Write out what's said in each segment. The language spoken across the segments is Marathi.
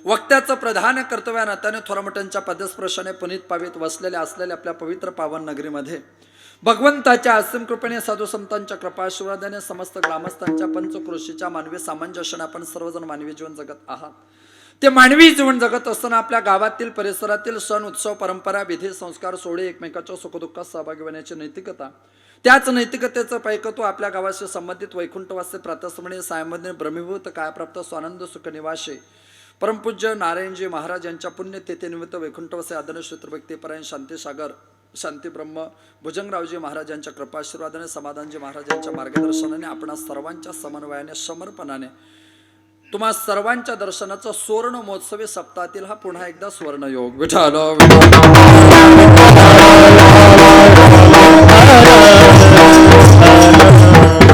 वक्त्याचं प्रधान कर्तव्य नात्याने थोरामोठ्यांच्या पदस्पर्शाने पुनीत पावित वसलेले असलेले आपल्या पवित्र पावन नगरीमध्ये भगवंताच्या असीम कृपेने साधू संतांच्या कृपाशीर्वादाने समस्त ग्रामस्थांच्या पंचक्रोशीच्या मानवी सामंजस्याने आपण सर्वजण मानवी जीवन जगत आहात। ते मानवी जीवन जगत असताना आपल्या गावातील परिसरातील सण उत्सव परंपरा विधी संस्कार सोहळे एकमेकाच्या सुखदुःखात सहभागी होण्याची नैतिकता, त्याच नैतिकतेचं पैकत्व आपल्या गावाशी संबंधित वैकुंठवासी प्रातस्मरणीय सायमधील ब्रह्मीभूत कायप्राप्त स्वानंद सुख निवासी परमपूज्य नारायणजी महाराज यांच्या पुण्यतिथी निमित्त वैकुंठवासी आदरणीय श्रोतृभक्तीपरायण शांतीसागर शांती ब्रह्म भुजंगरावजी महाराज यांच्या कृपाशीर्वादाने समाधानजी महाराज यांच्या मार्गदर्शनाने आपणा सर्वांच्या समन्वयाने समर्पणाने तुम्हा सर्वांच्या दर्शनाचा सुवर्ण महोत्सवी सप्ताहातील हा पुन्हा एकदा सुवर्ण योग विठाल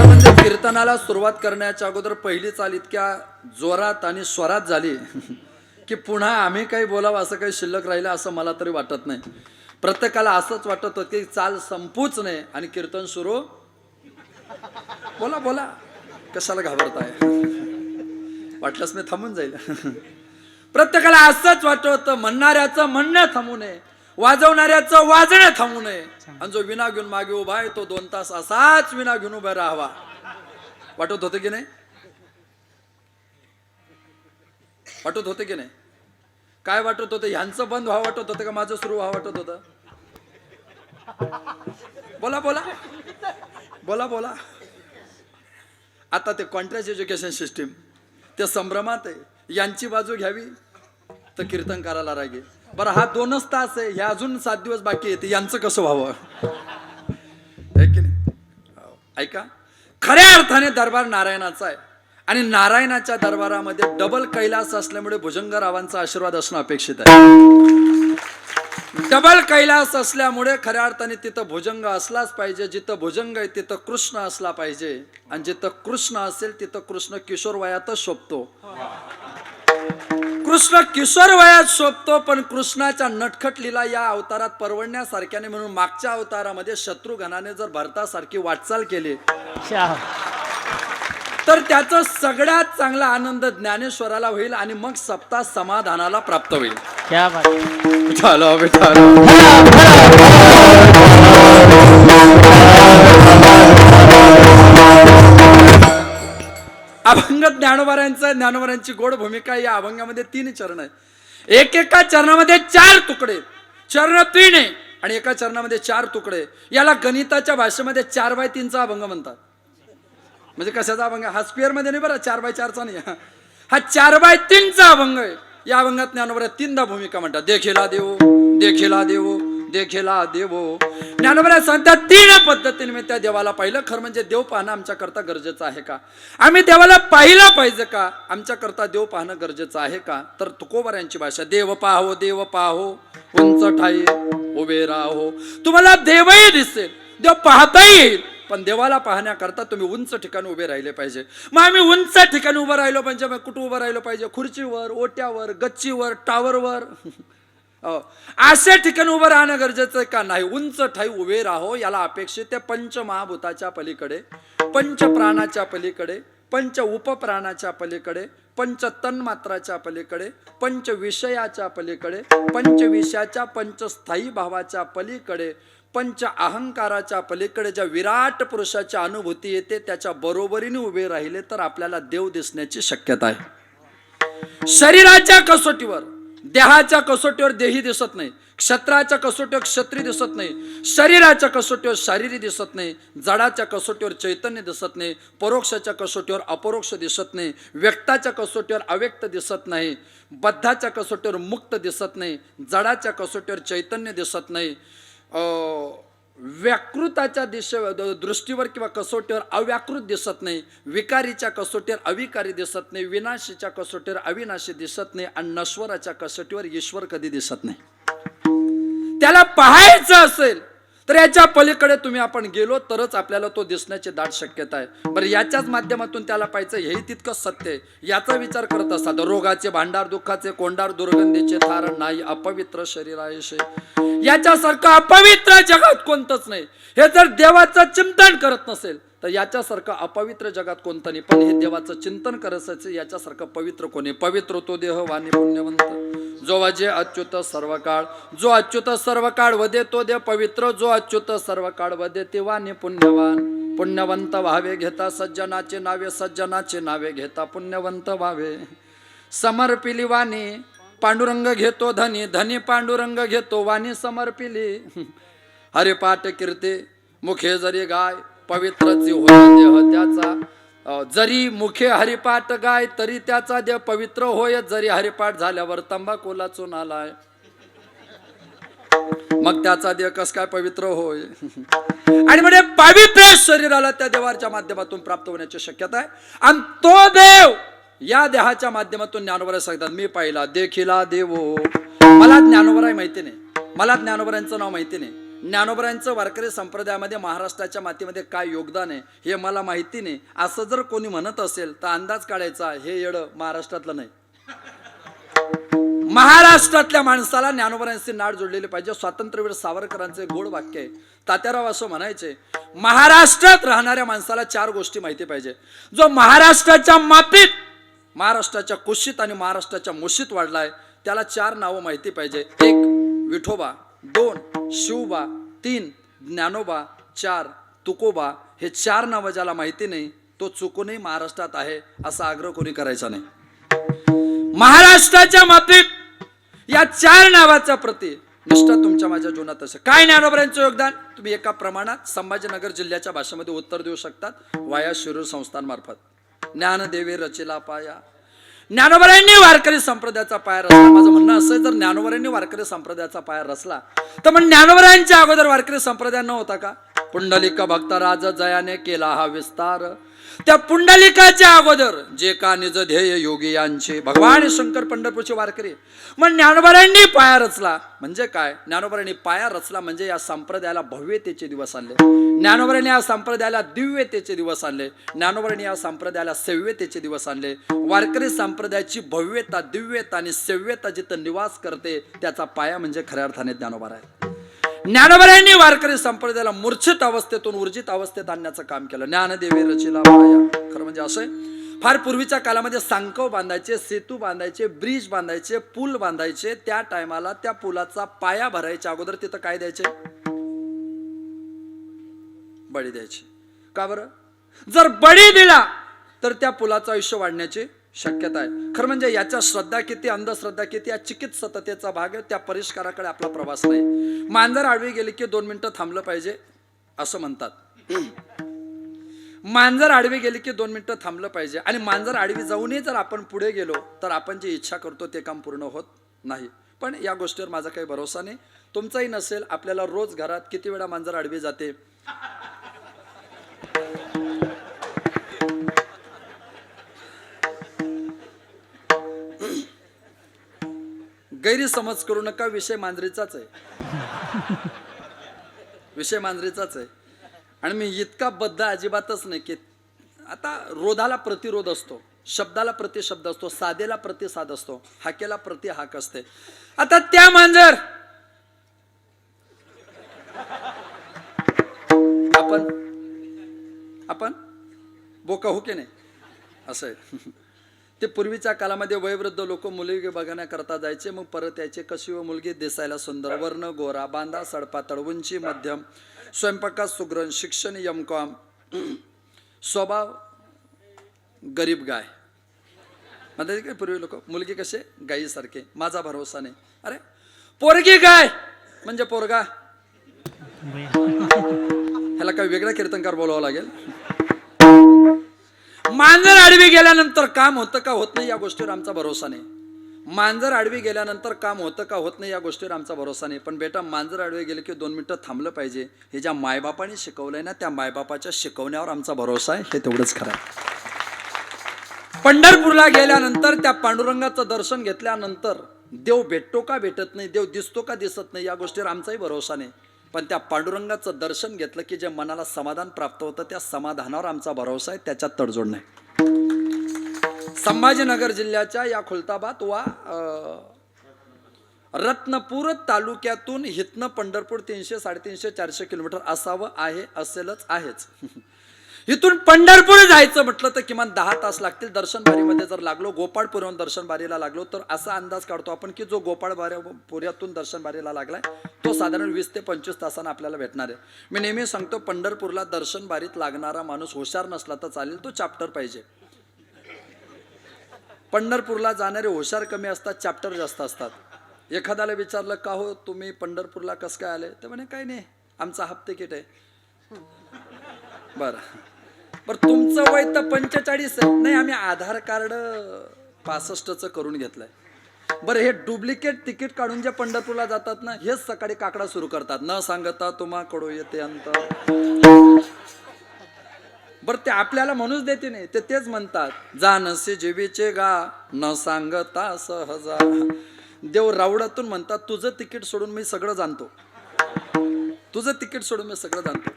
म्हणजे कीर्तनाला सुरुवात करण्याच्या अगोदर पहिली चाल इतक्या जोरात आणि स्वरात झाली की पुन्हा आम्ही काही बोलावं असं काही शिल्लक राहिलं असं मला तरी वाटत नाही। प्रत्येकाला असंच वाटत होतं की चाल संपूच नाही आणि कीर्तन सुरू बोला बोला कशाला घाबरताय वाटलंच मी थांबून जाईल। प्रत्येकाला असंच वाटत होतं म्हणणाऱ्याचं म्हणणं थांबू नये वाजवणाऱ्याचं वाजणं थांबू नये आणि जो विना घेऊन मागे उभा आहे तो 2 तास असाच विना घेऊन उभा राहावा वाटत होतं की नाही वाटत होतं की नाही काय वाटत होतं ह्यांचं बंद व्हावं वाटत होतं का माझं सुरू व्हावं वाटत होतं बोला बोला बोला बोला। आता ते कॉन्ट्रॅक्ट एज्युकेशन सिस्टीम ते संभ्रमात आहे यांची बाजू घ्यावी तर कीर्तन करायला रागे बरं हा 2च तास आहे ह्या अजून 7 दिवस बाकी येते यांचं कसं व्हावं की नाही। ऐका खऱ्या अर्थाने दरबार नारायणाचा आहे आणि नारायणाच्या दरबारामध्ये डबल कैलास असल्यामुळे भुजंगरावांचा आशीर्वाद असणं अपेक्षित आहे। डबल कैलास असल्यामुळे खऱ्या अर्थाने तिथं भुजंग असलाच पाहिजे जिथं भुजंग आहे तिथं कृष्ण असला पाहिजे आणि जिथं कृष्ण असेल तिथं कृष्ण किशोर वयातच शोभतो। कृष्ण किशोर वयात शोभतो पण कृष्णाच्या नटखट लीला या अवतारात परवडण्यासारख्याने म्हणून मागच्या अवतारामध्ये शत्रुघ्नाने जर भरतासारखी वाटचाल केली तर त्याचा सगळ्यात चांगला आनंद ज्ञानेश्वराला होईल आणि मग सप्ताह समाधानाला प्राप्त होईल। क्या बात विठाला विठाला अभंग ज्ञानोबारांची गोड भूमिका या अभंगामध्ये 3 चरण आहे। एका चरणामध्ये 4 तुकडे चरण 3 आहे आणि एका चरणामध्ये 4 तुकडे याला गणिताच्या भाषेमध्ये 4x3 अभंग म्हणतात। म्हणजे कशाचा अभंग हा स्क्वेअर मध्ये नाही बरं 4x4 नाही हा 4x3 अभंग आहे। या अभंगात ज्ञानोबा 3दा भूमिका म्हणतात देखीला देव देखीला देव देखीला देव। ज्ञानोबा सांगतात 3 पद्धतीने मी त्या देवाला पाहिलं खरं म्हणजे देव पाहणं आमच्या करता गरजेचं आहे का आम्ही देवाला पाहिलं पाहिजे का आमच्या करता देव पाहणं गरजेचं आहे का तर तुकोबारांची भाषा देव पाहो उंच ठाई उभे राहो। तुम्हाला देवही दिसेल देव पाहता येईल पण देवाला पाहण्याकरता तुम्ही उंच ठिकाणी उभे राहिले पाहिजे। मग आम्ही उंच ठिकाणी उभं राहिलो म्हणजे मग कुठं उभं राहिलो पाहिजे खुर्चीवर ओट्यावर गच्चीवर टावरवर अशा ठिकाणी उभं राहणं गरजेचं आहे का नाही उंच ठाई उभे राहो। याला अपेक्षित ते पंचमहाभूताच्या पलीकडे पंच प्राणाच्या पलीकडे पंच उपप्राणाच्या पलीकडे पंच तन्मात्राच्या पलीकडे पंच विषयाच्या पलीकडे पंच विषयाच्या पंचस्थायी भावाच्या पलीकडे पंच अहंकाराच्या पलीकडे ज्या विराट पुरुषाच्या अनुभूती येते त्याच्या बरोबरीने उभे राहिले तर आपल्याला देव दिसण्याची शक्यता आहे। शरीराच्या कसोटीवर देहाच्या कसोटीवर देही दिसत नाही क्षत्राच्या कसोटीवर क्षत्री दिसत नाही शरीराच्या कसोटीवर शारीरी दिसत नाही जडाच्या कसोटीवर चैतन्य दिसत नाही परोक्षाच्या कसोटीवर अपरोक्ष दिसत नाही व्यक्ताच्या कसोटीवर अव्यक्त दिसत नाही बद्धाच्या कसोटीवर मुक्त दिसत नाही जडाच्या कसोटीवर चैतन्य दिसत नाही व्याकृताच्या दृष्टीवर किंवा कसोटीवर अव्याकृत दिसत नाही विकारीच्या कसोटीवर अविकारी दिसत नाही विनाशीच्या कसोटीवर अविनाशी दिसत नाही आणि नश्वराच्या कसोटीवर ईश्वर कधी दिसत नाही। त्याला पाहायचं असेल तर याच्या पलीकडे तुम्ही आपण गेलो तरच आपल्याला तो दिसण्याची दाट शक्यता आहे. बरं, याच्याच माध्यमातून त्याला पाहायचं हेही तितकंच सत्य आहे. याचा विचार करत असतात रोगाचे भांडार, दुःखाचे कोंडार, दुर्गंधीचे थारण नाही, अपवित्र शरीरायशे. याच्यासारखं अपवित्र जगात कोणतंच नाही. हे जर देवाचं चिंतन करत नसेल तर याच्यासारखं अपवित्र जगात कोणतं नाही. पण हे देवाचं चिंतन करायचं याच्यासारखं पवित्र कोणी. पवित्र तो देह वाणी पुण्यवंत, जो वाजे अच्युत सर्व काळ. जो अच्युत सर्व काळ वदे तो देह पवित्र, जो अच्युत सर्व काळ वदे ते वाणी पुण्यवान. पुण्यवंत व्हावे घेता सज्जनाचे नावे, सज्जनाचे नावे घेता पुण्यवंत व्हावे. समर्पिली वाणी पांडुरंग घेतो धनी, धनी पांडुरंग घेतो वाणी समर्पिली. हरिपाठ कीर्ते मुखे जरी गाय, पवित्रची होय देह त्याचा. जरी मुखे हरिपाठ गाय तरी त्याचा देह पवित्र होय. जरी हरिपाठ झाल्यावर तंबाखूला चून आलाय, मग त्याचा देह कस काय पवित्र होय. आणि म्हणजे पवित्र शरीराला त्या देवाच्या माध्यमातून प्राप्त होण्याची शक्यता आहे. आणि तो देव या देहाच्या माध्यमातून ज्ञानोबराय सांगतात मी पाहिला देखिला देवो. मला ज्ञानोबराय माहिती नाही, मला ज्ञानोबरायांचं नाव माहिती नाही. ज्ञानोबरायांचं वारकरी संप्रदायामध्ये महाराष्ट्राच्या मातीमध्ये काय योगदान आहे हे मला माहिती नाही. असं जर कोणी म्हणत असेल तर अंदाज काढायचा हे येडं महाराष्ट्रातलं नाही. महाराष्ट्रातल्या माणसाला ज्ञानोबरायांची नाड जोडलेली पाहिजे. स्वातंत्र्यवीर सावरकरांचे गोड वाक्य आहे. तात्याराव असं म्हणायचे, महाराष्ट्रात राहणाऱ्या माणसाला 4 गोष्टी माहिती पाहिजे. जो महाराष्ट्राच्या मातीत, महाराष्ट्राच्या कुशीत आणि महाराष्ट्राच्या मुशीत वाढलाय त्याला 4 नावं माहिती पाहिजे. 1 विठोबा, 2 शिवबा, 3 ज्ञानोबा, 4 तुकोबा. हे 4 नावं ज्याला माहिती नाही तो चुकूनही महाराष्ट्रात आहे असा आग्रह कोणी करायचा नाही. महाराष्ट्राच्या मातीत या 4 नावाच्या प्रती निष्ठा तुमच्या माझ्या जीवनात असेल. काय ज्ञानोबरायांचं योगदान तुम्ही एका प्रमाणात संभाजीनगर जिल्ह्याच्या भाषेमध्ये उत्तर देऊ शकतात वाया शिरूर संस्थांमार्फत. ज्ञानदेवे रचिला पाया. ज्ञानोबरायांनी वारकरी संप्रदायाचा पाया रचला. माझं म्हणणं असं, जर ज्ञानोबरायांनी वारकरी संप्रदायाचा पाया रचला तर मग ज्ञानोबरायांच्या अगोदर वारकरी संप्रदाय न होता का. पुंडलिक भक्तराज जयाने केला हा विस्तार. त्या पुंडलिकाच्या अगोदर जे का निज ध्येय योगी यांचे भगवान शंकर पंढरपूरचे वारकरी. मग ज्ञानोबरायांनी पाया रचला म्हणजे काय. ज्ञानोबरायांनी पाया रचला म्हणजे या संप्रदायाला भव्यतेचे दिवस आणले. ज्ञानोबरायांनी या संप्रदायाला दिव्यतेचे दिवस आणले. ज्ञानोबरायांनी या संप्रदायाला सेव्यतेचे दिवस आणले. वारकरी संप्रदायाची भव्यता, दिव्यता आणि सेव्यता जिथं निवास करते त्याचा पाया म्हणजे खऱ्या अर्थाने ज्ञानोबा आहे. ज्ञानोबरायांनी वारकरी संप्रदायाला मूर्छित अवस्थेतून ऊर्जित अवस्थेत आणण्याचं काम केलं. ज्ञानदेवे रचिला पाया. खरं म्हणजे असं फार पूर्वीच्या काळामध्ये सांकव बांधायचे, सेतू बांधायचे, ब्रिज बांधायचे, पूल बांधायचे. त्या टायमाला त्या पुलाचा पाया भरायच्या अगोदर तिथं काय द्यायचे, बळी द्यायची. का बरं. जर बळी दिला तर त्या पुलाचं आयुष्य वाढण्याची शक्यता आहे. खरं म्हणजे याच्या श्रद्धा किती, अंधश्रद्धा किती या चिकित्सकतेचा भाग आहे. त्या परिष्काराकडे आपला प्रवास नाही. मांजर आडवी गेली की 2 मिनिटं थांबलं पाहिजे असं म्हणतात. मांजर आडवी गेली की 2 मिनिटं थांबलं पाहिजे. आणि मांजर आडवी जाऊनही जर आपण पुढे गेलो तर आपण जी इच्छा करतो ते काम पूर्ण होत नाही. पण या गोष्टीवर माझा काही भरोसा नाही, तुमचाही नसेल. आपल्याला रोज घरात किती वेळा मांजर आडवी जाते. गैरसमज करू नका, विषय मांजरीचाच आहे. विषय मांजरीचाच आहे. आणि मी इतका बद्ध अजिबातच नाही की आता रोधाला प्रतिरोध असतो, शब्दाला प्रतिशब्द असतो, साधेला प्रतिसाद असतो, हाकेला प्रतिहाक असते. आता त्या मांजर आपण बोका हो की नाही असं आहे. ते पूर्वीच्या काळामध्ये वयोवृद्ध लोक मुलगी बघण्याकरता जायचे, मग परत यायचे. कशी व मुलगी दिसायला सुंदर, वर्ण गोरा, बांधा सडपातळ, उंची मध्यम, स्वयंपाकात सुग्रण, शिक्षण M.Com, स्वभाव गरीब गाय. म्हणतात काय पूर्वी लोक, मुलगी कसे गायीसारखे. माझा भरोसा नाही. अरे पोरगी गाय म्हणजे पोरगा. ह्याला काही वेगळा कीर्तनकार बोलावं लागेल. मांजर आडवी गेल्यानंतर काम होतं का होत नाही या गोष्टीवर आमचा भरोसा नाही. मांजर आडवी गेल्यानंतर काम होतं का होत नाही या गोष्टीवर आमचा भरोसा नाही. पण बेटा मांजर आडवी गेले की 2 मिनिटं थांबलं पाहिजे हे ज्या मायबापाने शिकवलंय ना त्या मायबापाच्या शिकवण्यावर आमचा भरोसा आहे. हे तेवढंच खरं आहे. पंढरपूरला गेल्यानंतर त्या पांडुरंगाचं दर्शन घेतल्यानंतर देव भेटतो का भेटत नाही, देव दिसतो का दिसत नाही या गोष्टीवर आमचाही भरोसा नाही. पण त्या पांडुरंगाचं दर्शन घेतलं की जे मनाला समाधान प्राप्त होतं, त्या समाधानावर आमचा भरोसा आहे, त्याच्यात तडजोड नाही. संभाजीनगर जिल्ह्याच्या या खुलताबाद वा रत्नपूर तालुक्यातून हितनं पंढरपूर 300, 350, 400 किलोमीटर असावं आहे, असेलच आहेच. इथून पंढरपूर जायचं म्हटलं तर किमान 10 तास लागतील. दर्शनबारीमध्ये जर लागलो, गोपाळपुराहून दर्शनबारीला लागलो, तर असा अंदाज काढतो आपण की जो गोपाळपुऱ्यातून दर्शनबारीला लागलाय तो साधारण 20 ते 25 तासांना आपल्याला भेटणार आहे. मी नेहमी सांगतो, पंढरपूरला दर्शनबारीत लागणारा माणूस हुशार नसला तर चालेल, तो चॅप्टर पाहिजे. पंढरपूरला जाणारे हुशार कमी असतात, चॅप्टर जास्त असतात. एखाद्याला विचारलं, का हो तुम्ही पंढरपूरला कसं काय आले, तर म्हणे काही नाही, आमचा हाफ तिकीट आहे. बरं बरं, तुमचं वय तर 45 आहे. नाही, आम्ही आधार कार्ड 65चं करून घेतलंय. बरं, हे डुप्लिकेट तिकीट काढून जे पंढरपूरला जातात ना, हेच सकाळी काकडा सुरू करतात, न सांगता तुम्हाकडो येते अंत. बरं, ते आपल्याला म्हणूच देते नाही, ते तेच म्हणतात, जानसे जीवीचे गा न सांगता सहजा. देव रावडातून म्हणतात, तुझं तिकीट सोडून मी सगळं जाणतो, तुझं तिकीट सोडून मी सगळं जाणतो.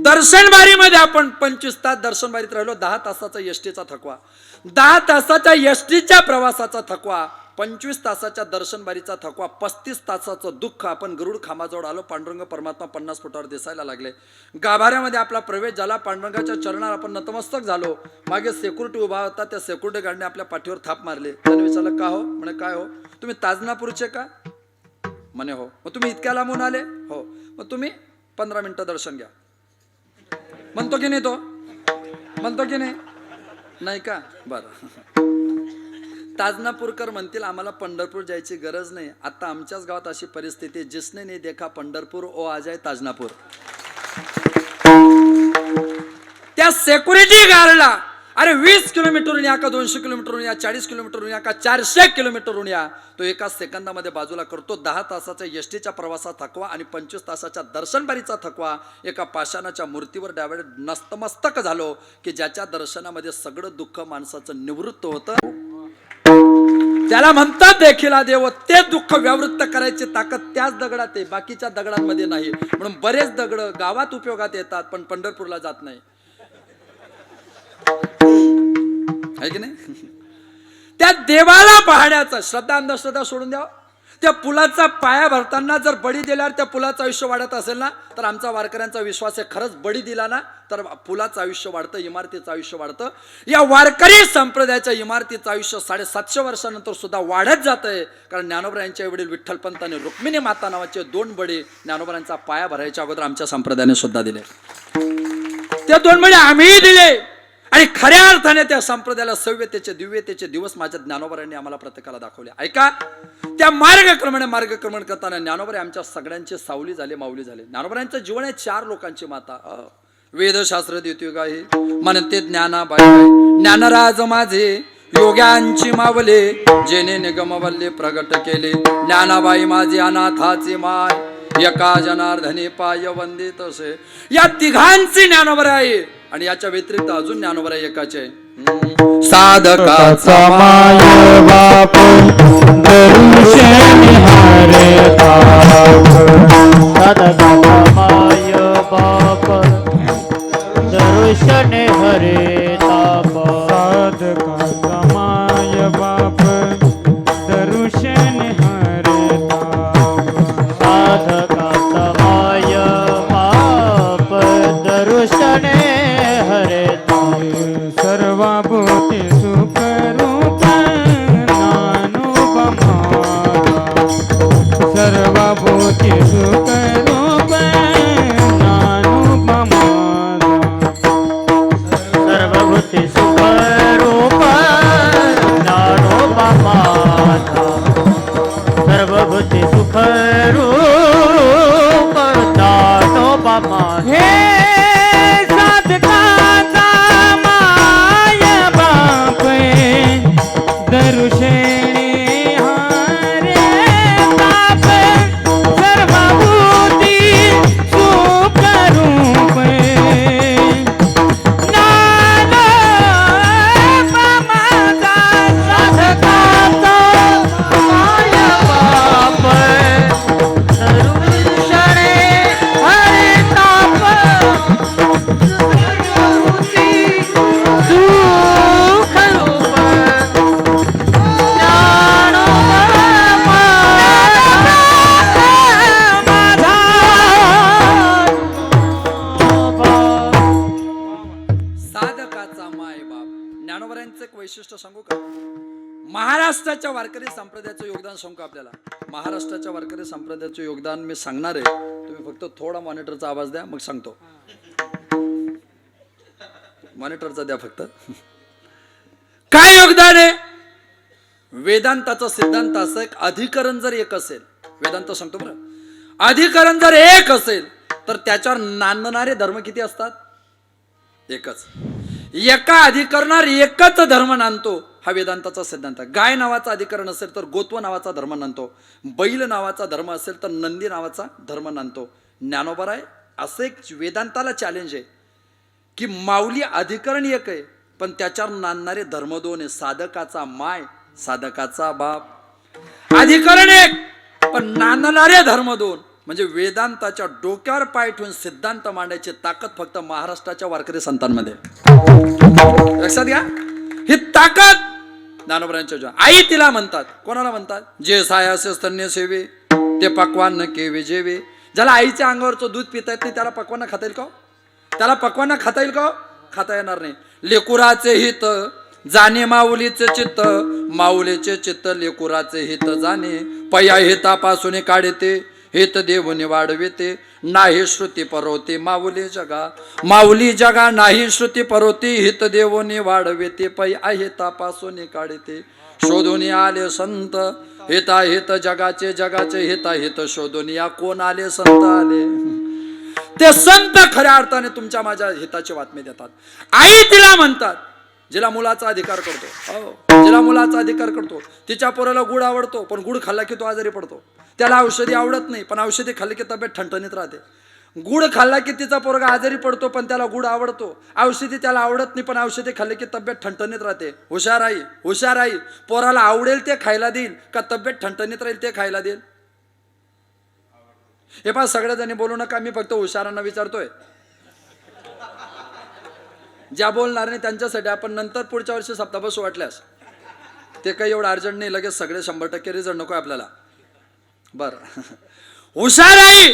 दर्शनबारीमध्ये आपण 25 तास दर्शनबारीत राहिलो. 10 तासाचा एसटीचा थकवा, 10 तासाच्या एसटीच्या प्रवासाचा थकवा, 25 तासाच्या दर्शनबारीचा थकवा, 35 तासाचं दुःख. आपण गरुड खांबाजवळ आलो, पांडुरंग परमात्मा 50 फुटावर दिसायला लागले. गाभाऱ्यामध्ये आपला प्रवेश झाला, पांडुरंगाच्या चरणावर आपण नतमस्तक झालो. मागे सेक्युरिटी उभा होता, त्या सेक्युरिटी गार्डने आपल्या पाठीवर थाप मारली. त्याने विचारलं, का हो? म्हणे, काय हो, तुम्ही ताजनापूरचे का? म्हणे, हो. मग तुम्ही इतक्या लांबून आले? हो. मग तुम्ही 15 मिनिटं दर्शन घ्या. म्हणतो की नाही तो? म्हणतो की नाही? नाही का? बरं. ताजनापूरकर म्हणतील, आम्हाला पंढरपूर जायची गरज नाही. आता आमच्याच गावात अशी परिस्थिती, जिसने नाही देखा पंढरपूर ओ आ जाए ताजनापूर. त्या सेक्युरिटी गार्डला, अरे 20 किलोमीटरहून या का 200 किलोमीटरहून या, 40 किलोमीटरहून या का 400 किलोमीटरहून या, तो एका सेकंदामध्ये बाजूला करतो. 10 तासाच्या एसटीच्या प्रवासाचा थकवा आणि 25 तासाच्या दर्शनबारीचा थकवा. एका पाषाणाच्या मूर्तीवर डायरेक्ट नतमस्तक झालो की ज्याच्या दर्शनामध्ये सगळं दुःख माणसाचं निवृत्त होतं. त्याला म्हणतात देखील देव. ते दुःख व्यावृत्त करायची ताकद त्याच दगडात आहे, बाकीच्या दगडांमध्ये नाही. म्हणून बरेच दगड गावात उपयोगात येतात, पण पंढरपूरला जात नाही, आहे की नाही? त्या देवाला पाहण्याचा श्रद्धा अंधश्रद्धा सोडून द्यावं. त्या पुलाचा पाया भरताना जर बळी दिल्यावर त्या पुलाचं आयुष्य वाढत असेल ना, तर आमचा वारकऱ्यांचा विश्वास आहे, खरंच बळी दिला ना तर पुलाचं आयुष्य वाढतं, इमारतीचं आयुष्य वाढतं. या वारकरी संप्रदायाच्या इमारतीचं आयुष्य 750 वर्षानंतर सुद्धा वाढत जातंय. कारण ज्ञानोबा यांच्या वडील विठ्ठलपंत आणि रुक्मिणी माता नावाचे 2 बळी ज्ञानोबांचा पाया भरायच्या अगोदर आमच्या संप्रदायाने सुद्धा दिले. ते 2 बळी आम्हीही दिले. आणि खऱ्या अर्थाने त्या संप्रदायाला सव्यतेचे दिव्यतेचे दिवस माझ्या ज्ञानोबारांनी आम्हाला प्रत्येकाला दाखवले. ऐका, त्या मार्गक्रमण करताना ज्ञानोबा आमच्या सगळ्यांचे सावली झाले, माऊली झाले. ज्ञानोबारांचं जीवन आहे 4 लोकांची माता. वेदशास्त्र देतो गाही म्हणते ज्ञानाबाई, ज्ञानराज माझे योग्यांची मावले, जेने निगमवल्ले प्रगट केले. ज्ञानाबाई माझी अनाथाची माय, एका जनार्दनी पाय वंदित असे. या तिघांची ज्ञानोबा आहे. आणि याच्या व्यतिरिक्त अजून ज्ञानोबा एकाचे साधकाचा माय बाप दर्शन हरे ताप. साधकाचा माय बाप दर्शन हरे ताप. साधकाचा माय बाप दर्शन हरे ताप. साधकाचा माय बाप दर्शन हरे ताप. सर्वभूती सुख रूप ज्ञान महाराष्ट्राच्या वारकरी संप्रदायाचं योगदान सांगू आपल्याला. महाराष्ट्राच्या वारकरी संप्रदायाचं योगदान मी सांगणार आहे. तुम्ही फक्त थोडा मॉनिटरचा आवाज द्या, मग सांगतो. मॉनिटरचा द्या फक्त. काय योगदान आहे? वेदांताचा सिद्धांत असं एक अधिकरण जर एक असेल, वेदांत सांगतो बरं, अधिकरण जर एक असेल तर त्याच्यावर नांदणारे धर्म किती असतात? एकच. एका अधिकरणावर एकच धर्म नांदतो, हा वेदांताचा सिद्धांत. गाय नावाचा अधिकरण असेल तर गोत्व नावाचा धर्म नांदतो, बैल नावाचा धर्म असेल तर नंदी नावाचा धर्म नांदतो. ज्ञानोबा आहे असं एक वेदांताला चॅलेंज आहे की माऊली अधिकरण एक आहे पण त्याच्यावर नांदणारे धर्म दोन आहे. साधकाचा माय, साधकाचा बाप. अधिकरण एक पण नांदणारे धर्म दोन. म्हणजे वेदांताच्या डोक्यावर पाय ठेवून सिद्धांत मांडायची ताकद फक्त महाराष्ट्राच्या वारकरी संतांमध्ये. लक्षात घ्या, ही ताकद ज्ञानोबरांच्या जीवनात. आई तिला म्हणतात. कोणाला म्हणतात? जे सायासे स्तन्य सेवे ते पक्वान केवे जेवे. ज्याला आईच्या अंगावरचं दूध पिता येत नाही त्याला पक्वाना खाता येईल का? त्याला पक्वाना खाता येईल का? खाता येणार नाही. लेकुराचे हित जाणे माऊलीचे चित्त, माऊलीचे चित्त लेकुराचे हित जाणे. पया हितापासून काढते हित देवने वाढविते. नाही श्रुती परवते माऊली जगा, माऊली जगा नाही श्रुती परवते. हित देवने वाढविते पया हितापासून काढते. शोधून आले संत हिता हित जगाचे, जगाचे हिता हित शोधून या. कोण आले? संत आले. ते संत खऱ्या अर्थाने तुमच्या माझ्या हिताची बातमी देतात. आई तिला म्हणतात जिला मुलाचा अधिकार करतो, जिला मुलाचा अधिकार करतो. तिच्या पोराला गुड आवडतो पण गुड खाल्ला की तो आजारी पडतो. त्याला औषधी आवडत नाही पण औषधी खाल्ली की तब्येत ठणठणीत राहते. गुड खाल्ला की तिचा पोरगा आजारी पडतो पण त्याला गुड आवडतो. औषधी त्याला आवडत नाही पण औषधी खाल्ली की तब्येत ठणठणीत राहते. हुशार आई, हुशार आई पोराला आवडेल ते खायला देईल का तब्येत ठणठणीत राहील ते खायला देईल? हे पहा, सगळ्या जणी बोलू नका, मी फक्त हुशारांना विचारतोय. ज्या बोलणार नाही त्यांच्यासाठी आपण नंतर पुढच्या वर्षी सप्ताह बसू वाटल्यास. ते काही एवढं अर्जंट नाही, लगेच सगळे 100% रिझल्ट नको आपल्याला. बरं, हुशार आई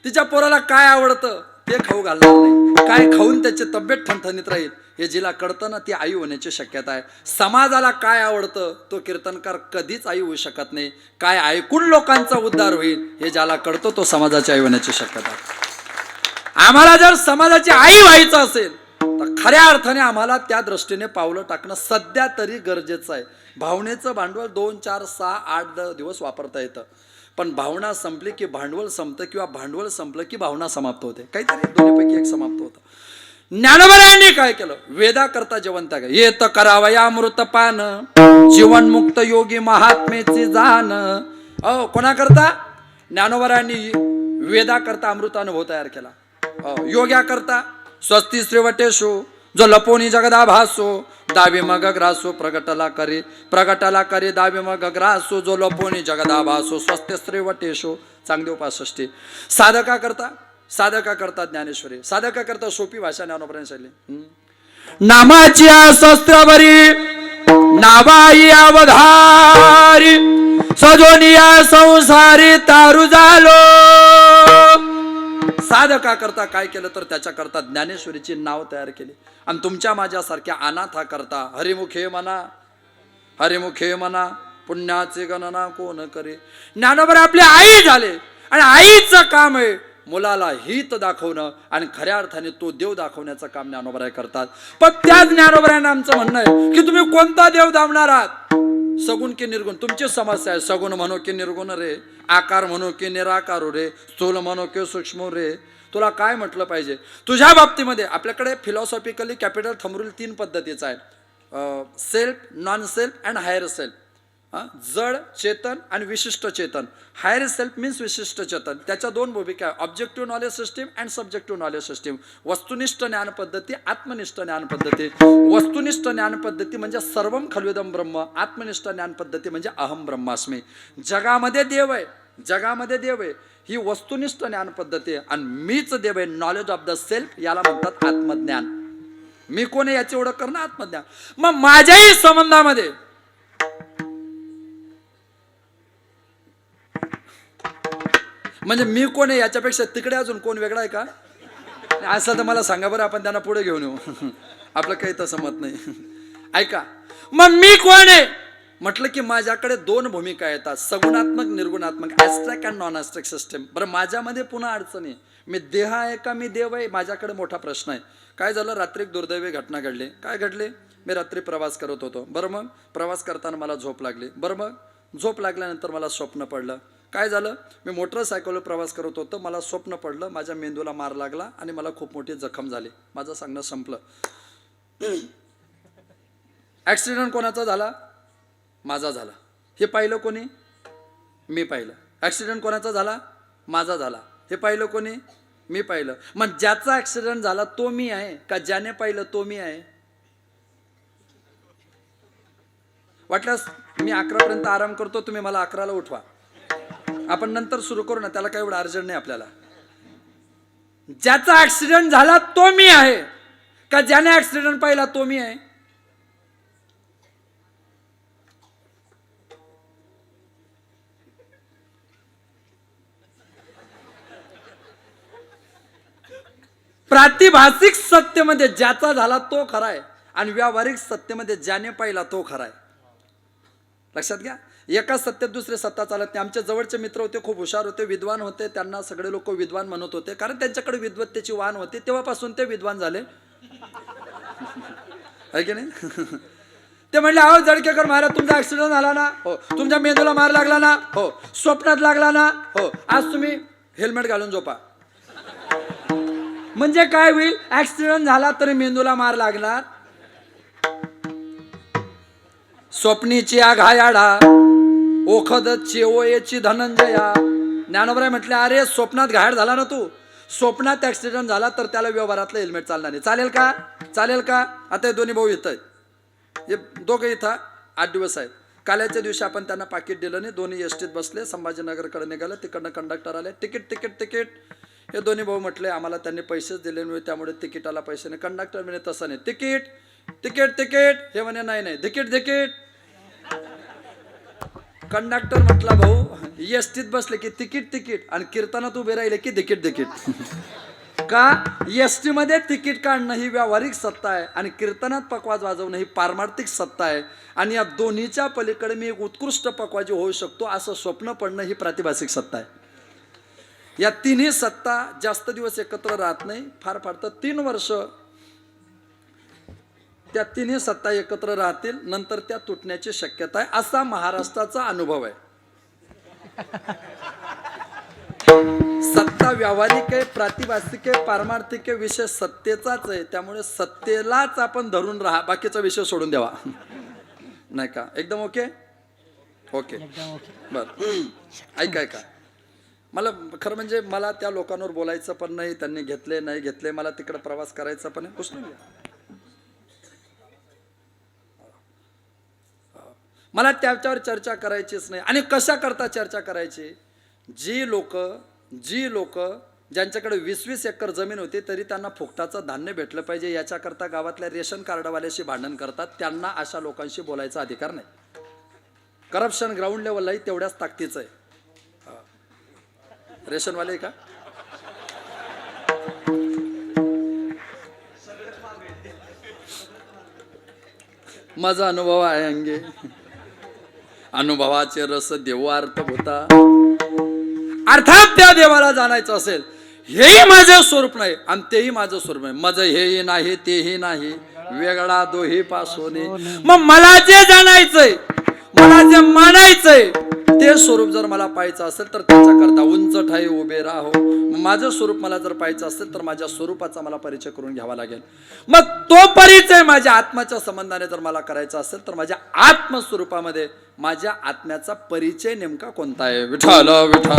तिच्या पोराला काय आवडतं ते खाऊ घालणार नाही. काय खाऊन त्याची तब्येत ठणठणीत राहील हे जिला कळतं ना ती आई होण्याची शक्यता आहे. समाजाला काय आवडतं तो कीर्तनकार कधीच आई होऊ शकत नाही. काय ऐकून लोकांचा उद्धार होईल हे ज्याला कळतं तो समाजाची आई होण्याची शक्यता आहे. आम्हाला जर समाजाची आई व्हायचं असेल तर खऱ्या अर्थाने आम्हाला त्या दृष्टीने पावलं टाकणं सध्या तरी गरजेचं आहे. भावनेचं भांडवल 2, 4, 6, 8, 10 दिवस वापरता येतं पण भावना संपली की भांडवल संपतं किंवा भांडवल संपलं की भावना समाप्त होते. काहीतरी दोन्हीपैकी एक समाप्त होतं. ज्ञानोबरायांनी काय केलं? वेदा करता जेवण त्याग येत करावया अमृतपान, जीवनमुक्त योगी महात्मेचे जाण. कोणा करता? ज्ञानोबरायांनी वेदा करता अमृतानुभव तयार केला. योग्या करता स्वस्ती श्रीवटेशो जो लपोनी जगदा भासो, दावे मग ग्रासो प्रगटला करे दावे मग ग्रासो जो लपोनी जगदा भासो, स्वस्ती श्रीवटेशो. चांगली उपासष्टी. साधका करता ज्ञानेश्वरी. साधका करता सोपी भाषा ज्ञानोबरांची शैली. नामाची शस्त्रभरी नावाई अवधारी, सजोनिया संसारी तारू झालो. साधका करता काय केलं तर त्याच्या करता ज्ञानेश्वरीची नाव तयार केली. आणि तुमच्या माझ्यासारख्या अनाथा करता हरिमुखे म्हणा पुण्याचे गणना कोण करे. ज्ञानोबा आपले आई झाले आणि आईचं काम आहे मुलाला हित दाखवणं आणि खऱ्या अर्थाने तो देव दाखवण्याचं काम ज्ञानोबराय करतात. पण त्याच ज्ञानोबरायांना आमचं म्हणणं आहे की तुम्ही कोणता देव दामणार आहात? सगुण की निर्गुण तुमची समस्या आहे. सगुण म्हणो की निर्गुण रे, आकार म्हणो की निराकार रे, स्थूल म्हणो की सूक्ष्म रे. तुला काय म्हटलं पाहिजे तुझ्या बाबतीमध्ये? आपल्याकडे फिलॉसॉफिकली कॅपिटल थंब रूल 3 पद्धतीचा आहे. Self, non self and higher self. जड चेतन आणि विशिष्ट चेतन. हायर सेल्फ मीन्स विशिष्ट चेतन. त्याच्या 2 भूमिका आहे, objective knowledge system and subjective knowledge system. वस्तुनिष्ठ ज्ञान पद्धती, आत्मनिष्ठ ज्ञान पद्धती. वस्तुनिष्ठ ज्ञान पद्धती म्हणजे सर्वम खल्विदम ब्रह्म. आत्मनिष्ठ ज्ञान पद्धती म्हणजे अहम ब्रह्मास्मी. जगामध्ये देव आहे ही वस्तुनिष्ठ ज्ञान पद्धती आहे आणि मीच देव आहे. नॉलेज ऑफ द सेल्फ याला म्हणतात आत्मज्ञान. मी कोण आहे याची ओळख करणं आत्मज्ञान. मग माझ्याही संबंधामध्ये म्हणजे मी कोण आहे याच्यापेक्षा तिकडे अजून कोण वेगळा आहे का? असं तर मला सांगा बरं, आपण त्यांना पुढे घेऊन येऊ. आपलं काही तसं मत नाही. ऐका, मग मी कोण आहे म्हटलं की माझ्याकडे दोन भूमिका येतात, सगुणात्मक निर्गुणात्मक, ॲस्ट्रॅक अँड नॉन ॲस्ट्रॅक सिस्टम. बरं, माझ्यामध्ये पुन्हा अडचण आहे, मी देह आहे का मी देव आहे, माझ्याकडे मोठा प्रश्न आहे. काय झालं, रात्री एक दुर्दैवी घटना घडली. काय घडली, मी रात्री प्रवास करत होतो. बरं, मग प्रवास करताना मला झोप लागली. बरं, मग झोप लागल्यानंतर मला स्वप्न पडलं. काय झालं, मी मोटरसायकलवर प्रवास करत होतो, मला स्वप्न पडलं, माझ्या मेंदूला मार लागला आणि मला खूप मोठी जखम झाली. माझं सांगणं संपलं. ॲक्सिडेंट कोणाचा झाला, माझा झाला. हे पाहिलं कोणी, मी पाहिलं. ॲक्सिडेंट कोणाचा झाला, माझा झाला. हे पाहिलं कोणी, मी पाहिलं. मग ज्याचा ॲक्सिडेंट झाला तो मी आहे का ज्याने पाहिलं तो मी आहे? वाटल्यास मी 11पर्यंत आराम करतो, तुम्ही मला 11ला उठवा, आपण नंतर सुरू करू ना, त्याला काही एवढं अर्जंट नाही आपल्याला. ज्याचा ॲक्सिडेंट झाला तो मी आहे का ज्याने ॲक्सिडेंट पाहिला तो मी आहे? प्रातिभासिक सत्तेमध्ये ज्याचा झाला तो खरा आहे आणि व्यावहारिक सत्तेमध्ये ज्याने पाहिला तो खरा आहे. लक्षात घ्या, एका सत्तेत दुसरे सत्ता चालत नाही. आमचे जवळचे मित्र होते, खूप हुशार होते, विद्वान होते, त्यांना सगळे लोक विद्वान म्हणत होते, कारण त्यांच्याकडे विद्वत्तेची वाण होती. तेव्हापासून ते विद्वान झाले, आहे की नाही? ते म्हणले, अहो जळकेकर महाराज, तुमचा ऍक्सिडेंट झाला ना, हो. तुमच्या मेंदूला मार लागला ना, हो. स्वप्नात लागला ना, हो. आज तुम्ही हेल्मेट घालून झोपा. म्हणजे काय होईल, ऍक्सिडेंट झाला तरी मेंदूला मार लागणार. स्वप्नीची आघायाडा ओखद चेवयेची धनंजया. ज्ञानोबराय म्हटले, अरे स्वप्नात घायाळ झाला ना तू, स्वप्नात ऍक्सिडेंट झाला तर त्याला व्यवहारातलं हेल्मेट चालणार नाही. चालेल का, चालेल का? आता हे दोन्ही भाऊ इथं आहेत, हे दोघं इथं 8 दिवस आहेत. काल्याच्या दिवशी आपण त्यांना पाकिट दिलं नाही, दोन्ही एसटीत बसले, संभाजीनगरकडे निघाले, तिकडनं कंडक्टर आले, तिकीट तिकीट तिकीट. हे दोन्ही भाऊ म्हटले, आम्हाला त्यांनी पैसेच दिले नाही त्यामुळे तिकीटाला पैसे नाही. कंडक्टर म्हणे, तसं नाही, तिकीट तिकीट तिकीट. हे म्हणे, नाही नाही, तिकीट तिकीट. कंडक्टर म्हटला, भाऊ एसटीत बसले की तिकीट तिकीट आणि कीर्तनात उभे राहिले की तिकीट तिकीट. का, एसटी मध्ये तिकीट काढणं ही व्यावहारिक सत्ता आहे आणि कीर्तनात पकवाज वाजवणं ही पारमार्थिक सत्ता आहे. आणि या दोन्हीच्या पलीकडे मी एक उत्कृष्ट पकवाजी होऊ शकतो असं स्वप्न पडणं ही प्रातिभासिक सत्ता आहे. या तिन्ही सत्ता जास्त दिवस एकत्र राहत नाही, फार फार तर 3 वर्ष त्या तिन्ही सत्ता एकत्र राहतील, नंतर त्या तुटण्याची शक्यता आहे, असा महाराष्ट्राचा अनुभव आहे. सत्ता व्यावहारिक आहे, प्रातिभासिक आहे, पारमार्थिक आहे, विषय सत्तेचाच आहे. त्यामुळे सत्तेलाच आपण धरून राहा, बाकीचा विषय सोडून द्यावा, नाही का? एकदम ओके ओके बर. ऐका, मला खरं म्हणजे मला त्या लोकांवर बोलायचं पण नाही, त्यांनी घेतले नाही घेतले, मला तिकडे प्रवास करायचा पण आहे. उचलून घ्या, मला त्याच्यावर चर्चा करायचीच नाही. आणि कशा करता चर्चा करायची? जी लोक ज्यांच्याकडे 20-20 एकर जमीन होती तरी त्यांना फुकटाचं धान्य भेटलं पाहिजे याच्याकरता गावातल्या रेशन कार्डवाल्याशी भांडण करतात, त्यांना अशा लोकांशी बोलायचा अधिकार नाही. करप्शन ग्राउंड लेवललाही तेवढ्याच ताकदीचं आहे. रेशनवाले का? माझा अनुभव आहे अंगे, अनुभवाचे रस देवार्थ होता. अर्थात त्या देवाला जाणायचं असेल, हेही माझं स्वरूप नाही आणि तेही माझं स्वरूप नाही, माझं हेही नाही तेही नाही, वेगळा दोही पासून. मग मला जे जाणायचंय, मला जे मानायचंय ते स्वरूप जर मला पाहायचं असेल तर त्याच्याकरता उंच ठाई उभे राहो. माझं स्वरूप मला जर पाहायचं असेल तर माझ्या स्वरूपाचा मला परिचय करून घ्यावा लागेल. मग तो परिचय माझ्या आत्म्याच्या संबंधाने जर मला करायचा असेल तर माझ्या आत्मस्वरूपामध्ये माझ्या आत्म्याचा परिचय नेमका कोणता आहे? विठ्ठल विठ्ठल.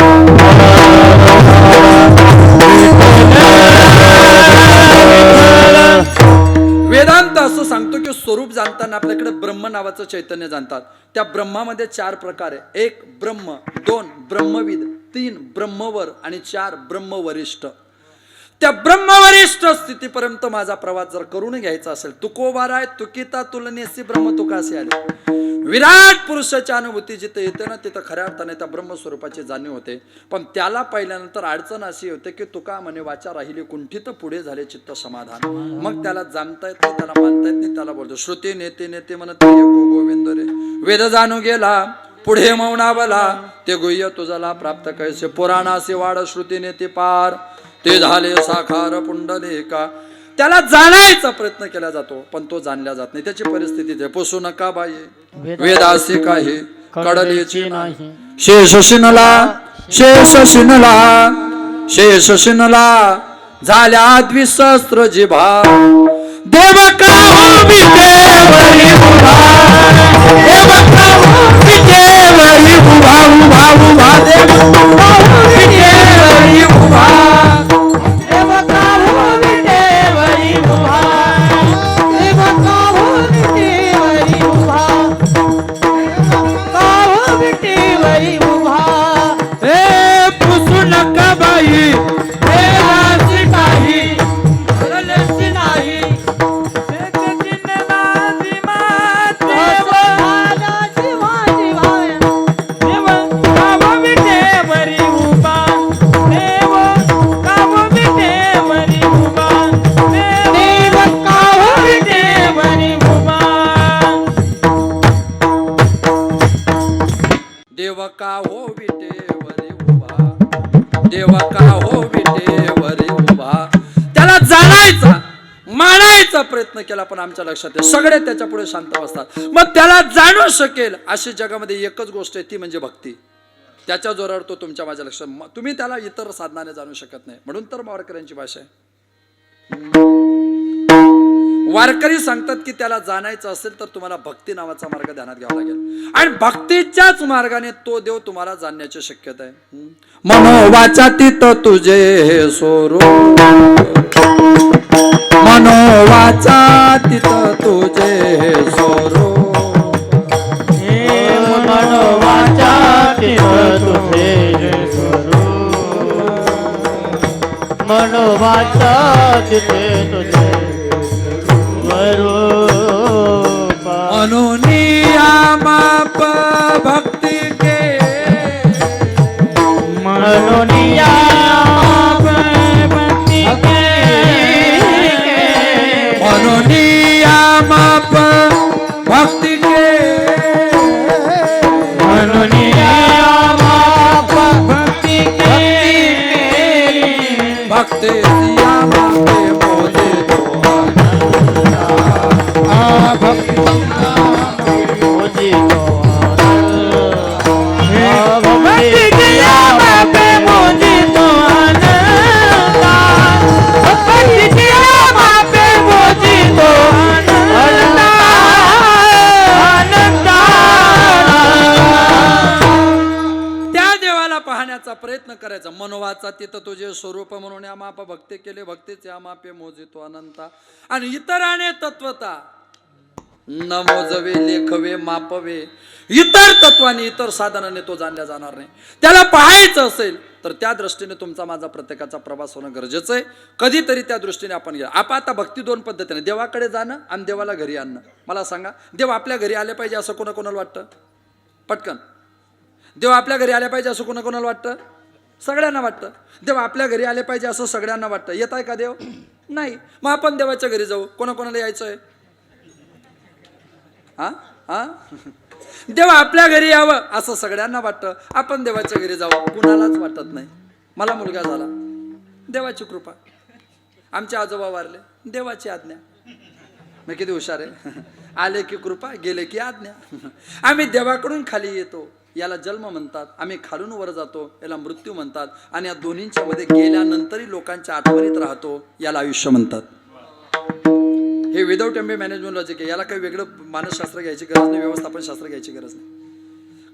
वेदांत असं सांगतो की स्वरूप जाणताना आपल्याकडे ब्रह्म नावाचं चैतन्य जाणतात. त्या ब्रह्मामध्ये 4 प्रकार आहे. 1 ब्रह्म, 2 ब्रह्मविद, 3 ब्रह्मवर आणि 4 ब्रह्मवरिष्ठ. त्या ब्रह्मवरिष्ठ स्थितीपर्यंत माझा प्रवास जर करून घ्यायचा असेल, तुकोबाराय तुकिता तुलनेसी ब्रह्म तुकासे आले. विराट पुरुषाची अनुभूती जिथे येते ना, तिथं खऱ्या अर्थाने त्या ब्रह्मस्वरूपाची जाणीव होते. पण त्याला पाहिल्यानंतर अडचण अशी होते की तुका म्हणे वाचा राहिली कुंठित, पुढे झाले चित्त समाधान. मग त्याला जाणता येत नाही, त्याला मानता येत नाही. त्याला बोलतो श्रुती नेते नेते म्हणत एको गोविंद रे, वेद जाणू गेला पुढे मौनावला, ते गुह्य तुझला प्राप्त कैसे, पुराणासे वाढ श्रुती नेते पार, ते झाले साखार पुंडलिका. त्याला जाणायचा प्रयत्न केला जातो पण तो जाणला जात नाही. त्याची परिस्थिती पोसू नका बाई वेदासे काही कडलेची नाही. शेष शिनला शेष शिनला शेष शिनला झाल्या द्विसहस्त्र जिभा, देव का विटेवरी उभा, देव का विटेवरी उभा उभा उभा, देव का विटेवरी उभा, देव का विटेवरी उभा, देव का विटेवरी उभा, का विटेवरी उभा. ए पुसू नका बाई वेदासी काही कडलेची नाही. देव का हो विटेवरी उभा, देव का हो विटेवरी उभा. त्याला जाणायचा मानायचा प्रयत्न केला पण आमच्या लक्षात आहे सगळे त्याच्या पुढे शांत बसतात. मग त्याला जाणू शकेल अशी जगामध्ये एकच गोष्ट आहे, ती म्हणजे भक्ती. त्याच्या जोरावर तो तुमच्या माझ्या लक्षात, तुम्ही त्याला इतर साधनाने जाणू शकत नाही. म्हणून तर वारकऱ्यांची भाषा आहे. वारकरी सांगतात की त्याला जाणायचं असेल तर तुम्हाला भक्ती नावाचा मार्ग ध्यानात घ्यावा लागेल आणि भक्तीच्याच मार्गाने तो देव तुम्हाला जाणण्याची शक्यता आहे. मनोवाचातीत तुझे हे स्वरूप, मनोवाचातीत तुझे हे स्वरूप, मनोवाचातीत तुझे हे स्वरूप, मनोवाचातीत तुझे मनोनिया माप भक्ति के, मनोनिया भक्ति के, मनोनिया माप भक्ति के, मनोनिया माप भक्ति के, भक्ति सिया मापे मोजे प्रयत्न करायचा. मनोवाचा तिथं तुझे स्वरूप म्हणून या माप भक्ती केले, भक्तीचे या मापे मोजितो अनंता. आणि इतराने तत्वता न मोजवे लेखवे मापवे, इतर तत्वाने इतर साधनाने तो जाणला जाणार नाही. त्याला पाहायचं असेल तर त्या दृष्टीने तुमचा माझा प्रत्येकाचा प्रवास होणं गरजेचं आहे. कधीतरी त्या दृष्टीने आपण गेला. आपण आता भक्ती दोन पद्धतीने, देवाकडे जाणं आणि देवाला घरी आणणं. मला सांगा, देव आपल्या घरी आले पाहिजे असं कोणाकोणाला वाटतं? पटकन. देव आपल्या घरी आले पाहिजे असं कोणाकोणाला वाटतं? सगळ्यांना वाटतं. देव आपल्या घरी आले पाहिजे असं सगळ्यांना वाटतं. येत आहे का देव? नाही. मग आपण देवाच्या घरी जाऊ. कोणाकोणाला यायचं आहे? हा हा देव आपल्या घरी यावं असं सगळ्यांना वाटतं. आपण देवाच्या घरी जावं कुणालाच वाटत नाही. मला मुलगा झाला, देवाची कृपा. आमचे आजोबा वारले, देवाची आज्ञा. मी किती हुशार आहे. आले की कृपा, गेले की आज्ञा. आम्ही देवाकडून खाली येतो, याला जन्म म्हणतात. आम्ही खालून वर जातो, याला मृत्यू म्हणतात. आणि या दोन्हींच्या मध्ये गेल्यानंतरही लोकांच्या आठवणीत राहतो, याला आयुष्य म्हणतात. हे विदाऊट एमबी मॅनेजमेंट लॉजिक आहे. याला काही वेगळं मानसशास्त्र घ्यायची गरज नाही, व्यवस्थापन शास्त्र घ्यायची गरज नाही.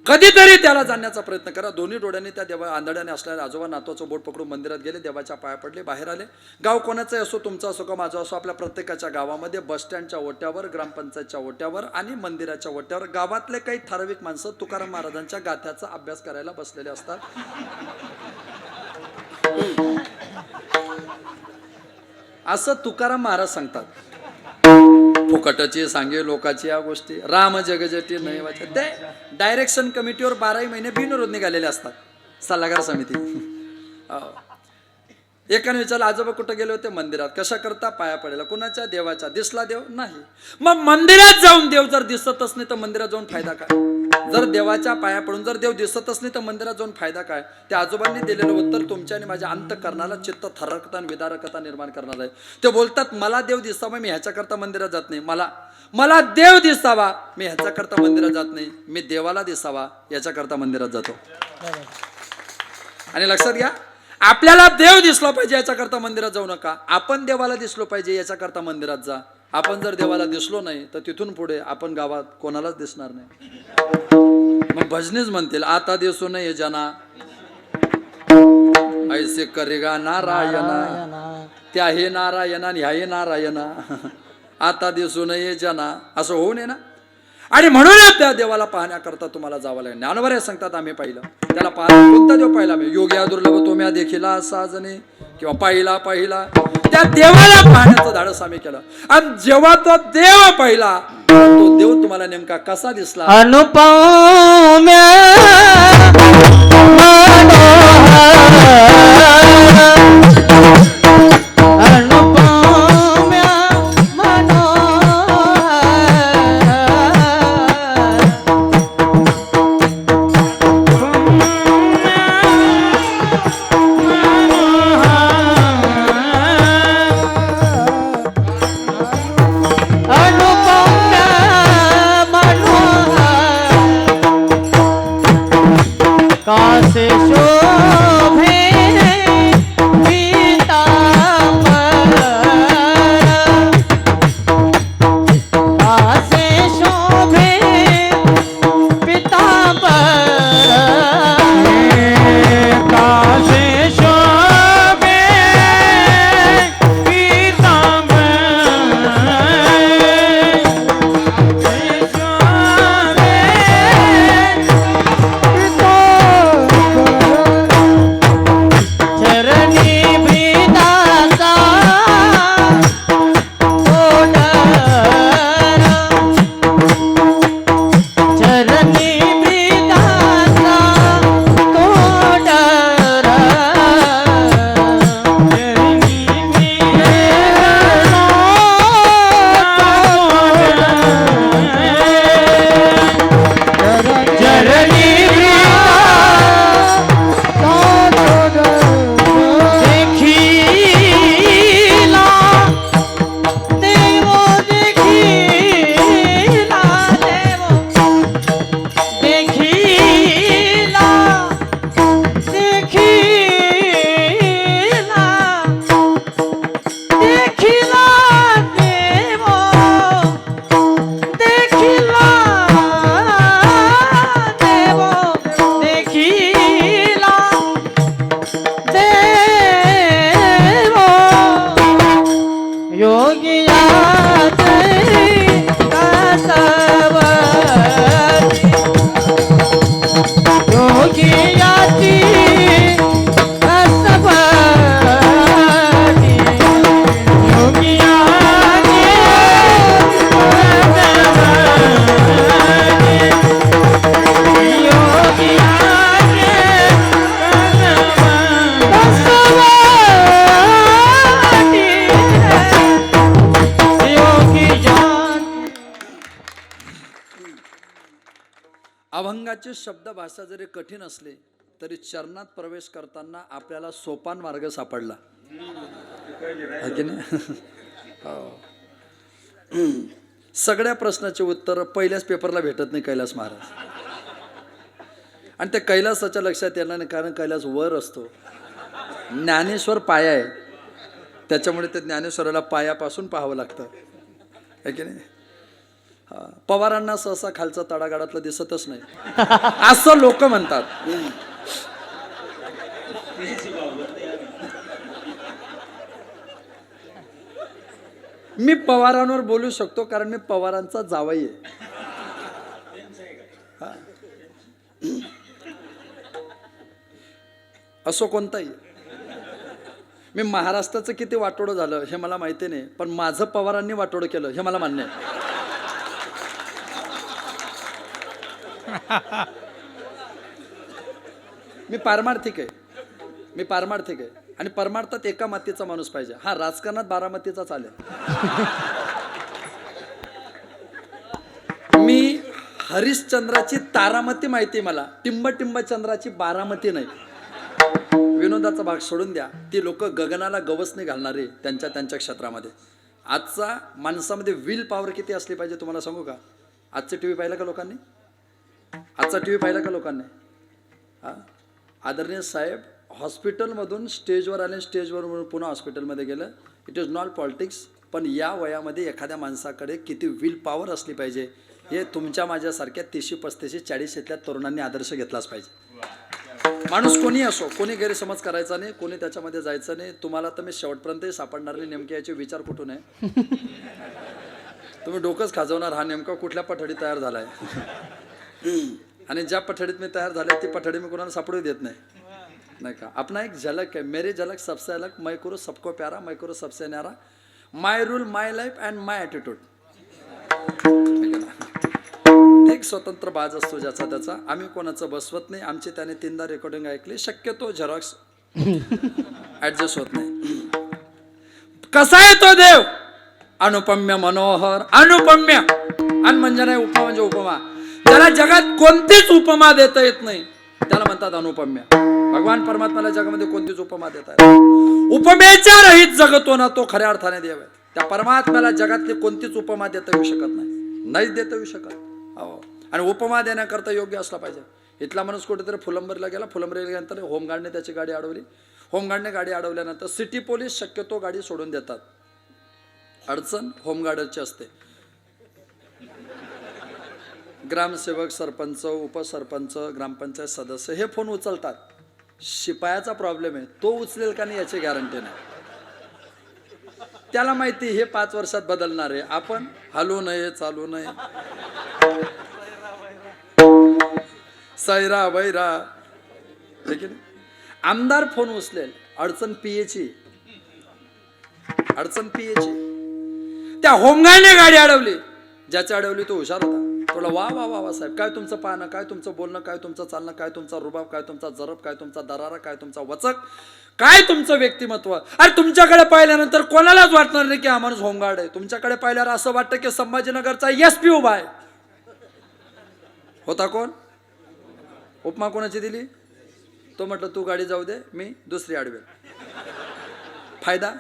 कधीतरी त्याला जाणण्याचा प्रयत्न करा. दोन्ही डोळ्यांनी त्या देवा आंधळ्याने असलेल्या आजोबा नातवाचं बोट पकडून मंदिरात गेले, देवाच्या पाया पडले, बाहेर आले. गाव कोणाचं असो, तुमचं असो का माझं असो, आपल्या प्रत्येकाच्या गावामध्ये बस स्टँडच्या ओट्यावर, ग्रामपंचायतच्या ओट्यावर आणि मंदिराच्या ओट्यावर गावातले काही ठराविक माणसं तुकाराम महाराजांच्या गाथ्याचा अभ्यास करायला बसलेले असतात. असं तुकाराम महाराज सांगतात. फुकटाची सांगे लोकाची या गोष्टी राम जगजटी नाही वाचा. ते डायरेक्शन कमिटीवर 12 महिने बिनविरोध निघालेले असतात. सल्लागार समिती. एकाने विचारलं आजोबा कुठं गेले होते? मंदिरात. कशा करता? पाया पडायला. कुणाच्या? देवाच्या. दिसला देव? नाही. मग मंदिरात जाऊन देव जर दिसतच नाही तर मंदिरात जाऊन फायदा काय? जर देवाच्या पाया पडून जर देव दिसतच नाही तर मंदिरात जाऊन फायदा काय? त्या आजोबांनी दिलेलं उत्तर तुमच्या आणि माझ्या अंतःकरणाला चित्त थरकता आणि विदारकता निर्माण करणार आहे. ते बोलतात मला देव दिसावा, मी ह्याच्याकरता मंदिरात जात नाही. मला देव दिसावा, मी ह्याच्याकरता मंदिरात जात नाही. मी देवाला दिसावा याच्याकरता मंदिरात जातो. आणि लक्षात घ्या, आपल्याला देव दिसला पाहिजे याच्याकरता मंदिरात जाऊ नका. आपण देवाला दिसलो पाहिजे याच्याकरता मंदिरात जा. आपण जर देवाला दिसलो नाही तर तिथून पुढे आपण गावात कोणालाच दिसणार नाही. मग भजनीच म्हणतील आता दिसू नये जना ऐसे करेगा नारायणा. त्या हे नारायणा आणि ह्या नारायणा. आता दिसू नये जना असं होऊ नये ना. आणि म्हणूनच त्या देवाला पाहण्याकरता तुम्हाला जावं लागेल. ज्ञानोबा सांगतात आम्ही पाहिलं त्याला कोणता देव पाहिला? मी योग्या दुर्लभ तुम्ही देखीला साजने किंवा पाहिला त्या देवाला पाहण्याचं धाडस आम्ही केलं. आणि जेव्हा तो देव पाहिला तो देव तुम्हाला नेमका कसा दिसला? अनुपम्य कासे शोभे पीतांबर, कासे शोभे पीतांबर, कासे शोभे चरणी भीताचा तोडर, चरणी भीताचा तोडर, चरणी देखीला देव, देखीला देव, देखीला देखीला देखीला देव, देखीला देव, देखीला देव, योगियाचे कसवती, योगियाची कसवती, योगियाची कसवती, योगियाची अभंगाची शब्द भाषा जरी कठीण असले तरी चरणात प्रवेश करताना आपल्याला सोपान मार्ग सापडला है की नाही? हो. सगळ्या प्रश्नाचे उत्तर पहिल्याच पेपरला भेटत नाही कैलास महाराज. आणि ते कैलासाच्या लक्षात येणार नाही कारण कैलास वर असतो. ज्ञानेश्वर पाया आहे त्याच्यामुळे ते ज्ञानेश्वराला पायापासून पाहावं लागतं है की नाही? पवारांना सहसा खालचा तळागाळातलं दिसतच नाही असं लोक म्हणतात. मी पवारांवर बोलू शकतो कारण मी पवारांचा जावई आहे. असो कोणताही मी महाराष्ट्राचं किती वाटोळं झालं हे मला माहिती नाही, पण माझं पवारांनी वाटोळं केलं हे मला मान्य आहे. मी पारमार्थिक आहे आणि परमार्थात एका मातीचा माणूस पाहिजे. हा राजकारणात बारामतीचा चालेल. मी हरिश्चंद्राची तारामती माहिती मला, टिंब चंद्राची बारामती नाही. विनोदाचा भाग सोडून द्या. ती लोक गगनाला गवसणी घालणारे त्यांच्या क्षेत्रामध्ये. आजचा माणसामध्ये विल पॉवर किती असली पाहिजे तुम्हाला सांगू का? आजचं टीव्ही पाहिलं का लोकांनी? हा, आदरणीय साहेब हॉस्पिटलमधून स्टेजवर आले, स्टेजवर पुन्हा हॉस्पिटलमध्ये गेलं. इट इज नॉट पॉलिटिक्स, पण या वयामध्ये एखाद्या माणसाकडे किती विल पॉवर असली पाहिजे हे तुमच्या माझ्यासारख्या 30, 35, 40 इथल्या तरुणांनी आदर्श घेतलाच पाहिजे. माणूस कोणी असो, कोणी गैरसमज करायचा नाही, कोणी त्याच्यामध्ये जायचं नाही. तुम्हाला तर मी शेवटपर्यंतही सापडणार नाही नेमके याचे विचार कुठून आहे. तुम्ही डोकंच खाजवणार हा नेमका कुठल्या पठडी तयार झालाय. आणि ज्या पठडीत मी तयार झाले ती पठडी मी कोणाला सापडू देत नाही का. अपना एक झलक है, मेरी झलक सबसे अलग, मैं करूँ सबको प्यारा, मैं करूँ सबसे न्यारा, my rule my life and my attitude. एक स्वतंत्र बाज असतो ज्याचा त्याचा. आम्ही कोणाचं बसवत नाही. आमची त्याने 3दा रेकॉर्डिंग ऐकली. शक्यतो झेरॉक्स ऍडजस्ट होत नाही. कसा आहे तो देव? अनुपम्य मनोहर. अनुपम्य अन म्हणजे नाही, उपमा म्हणजे उपमा. त्याला जगात कोणतीच उपमा देता येत नाही त्याला म्हणतात अनुपम्य. भगवान परमात्म्याला जगामध्ये कोणतीच उपमा देता येत नाही. उपमेच्या रहित जगतो ना तो खऱ्या अर्थाने देव आहे. त्या परमात्म्याला जगातली कोणतीच उपमा देता येऊ शकत नाही, नाहीच देता येऊ शकत. हो, आणि उपमा देण्याकरता योग्य असला पाहिजे. इथला माणूस कुठेतरी फुलंबरीला गेला. फुलंबरीला गेल्यानंतर होमगार्डने त्याची गाडी अडवली. होमगार्डने गाडी अडवल्यानंतर सिटी पोलीस शक्यतो गाडी सोडून देतात. अडचण होमगार्डची असते. ग्रामसेवक, सरपंच, उपसरपंच, ग्रामपंचायत सदस्य हे फोन उचलतात. शिपायाचा प्रॉब्लेम आहे, तो उचलेल का नाही याची गॅरंटी नाही. त्याला माहिती हे 5 वर्षात बदलणार आहे. आपण हलू नये, चालू नये, सैरा वैरा. आमदार फोन उचलेल, अडचण पियेची. त्या होमगार्डने गाडी अडवली. ज्याची अडवली तो हुशार होता. थोडा वा वा वा वा साहेब, काय तुमचं पाहणं, काय तुमचं बोलणं, काय तुमचं चालणं, काय तुमचा रुबाब, काय तुमचा जरब, काय तुमचा दरारा, काय तुमचा वचक, काय तुमचं व्यक्तिमत्व. अरे तुमच्याकडे पाहिल्यानंतर कोणालाच वाटणार नाही की हा माणूस होमगार्ड आहे. तुमच्याकडे पाहिल्यावर असं वाटतं की संभाजीनगरचा SP उभा आहे. होता कोण? उपमा कोणाची दिली? तो म्हटलं तू गाडी जाऊ दे, मी दुसरी अडवेल. फायदा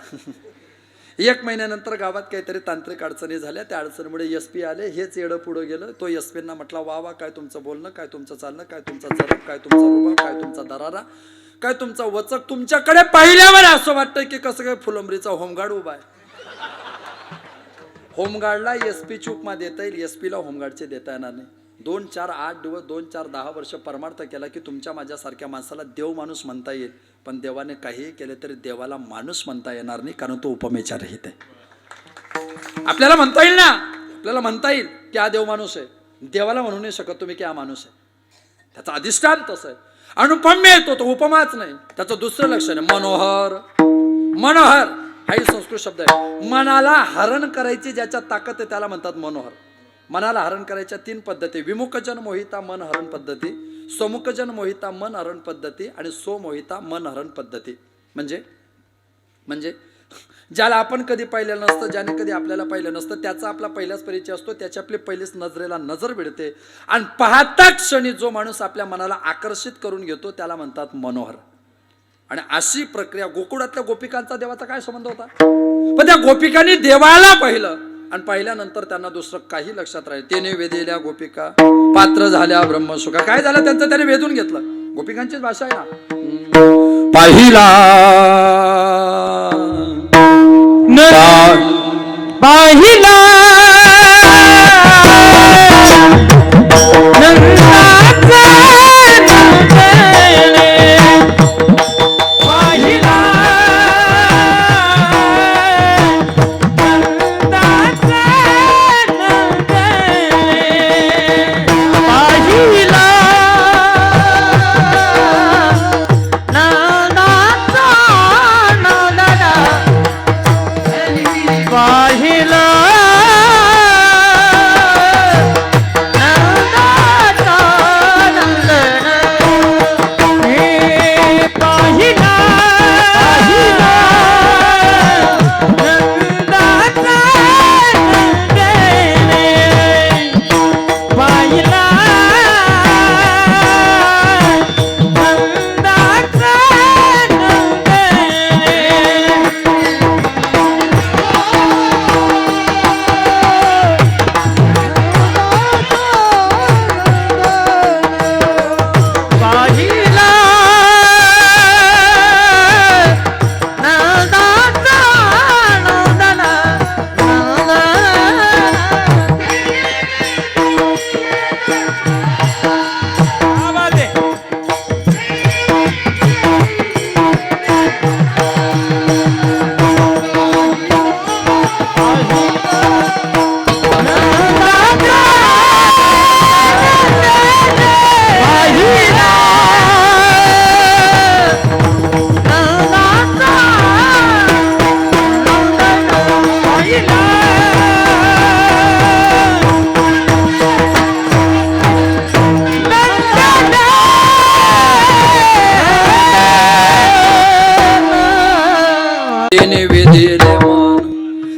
1 महिन्यानंतर गावात काहीतरी तांत्रिक अडचणी झाल्या. त्या अडचणीमुळे SP आले. हेच येडं पुढं गेलं. तो SPंना म्हटला वा वा, काय तुमचं बोलणं, काय तुमचं चालणं, काय तुमचा जरब, काय तुमचा रुबाब, काय तुमचा दरारा, काय तुमचा वचक. तुमच्याकडे पाहिल्यावर असं वाटतं की कसं काय फुलंबरीचा होमगार्ड उभा आहे. होमगार्डला SP उपमा देता येईल, SPला होमगार्डचे देता येणार नाही. 2, 4, 8 दिवस, 2, 4, 10 वर्ष परमार्थ केला की तुमच्या माझ्यासारख्या माणसाला देव माणूस म्हणता येईल. पण देवाने काहीही केले तरी देवाला माणूस म्हणता येणार नाही, कारण तो उपमेच्या रहित आहे. आपल्याला म्हणता येईल ना, आपल्याला म्हणता येईल की हा देव माणूस आहे. देवाला म्हणू नाही शकत तुम्ही की हा माणूस आहे. त्याचं अधिष्ठान तसं आहे. अनुपम्य येतो तो, उपमाच नाही. त्याचं दुसरं लक्षण आहे मनोहर. मनोहर हाही संस्कृत शब्द आहे. मनाला हरण करायची ज्याच्या ताकद आहे त्याला म्हणतात मनोहर. मनाला हरण करायच्या 3 पद्धती: विमुखजन मोहिता मन हरण पद्धती, स्वमुखजन मोहिता मन हरण पद्धती आणि स्वमोहिता मन हरण पद्धती. म्हणजे ज्याला आपण कधी पाहिलं नसतं, ज्याने कधी आपल्याला पाहिलं नसतं, त्याचा आपला पहिलाच परिचय असतो. त्याची आपली पहिलीच नजरेला नजर भिडते आणि पाहता क्षणी जो माणूस आपल्या मनाला आकर्षित करून घेतो त्याला म्हणतात मनोहर. आणि अशी प्रक्रिया गोकुळातल्या गोपिकांचा देवाचा काय संबंध होता? पण त्या गोपिकांनी देवाला पाहिलं आणि पाहिल्यानंतर त्यांना दुसरं काही लक्षात राहील. त्याने वेदिल्या गोपिका पात्र झाल्या ब्रह्मसुखा. काय झालं त्यांचं? त्याने वेधून घेतलं. गोपिकांचीच भाषा आहे ना. पाहिला पाहिला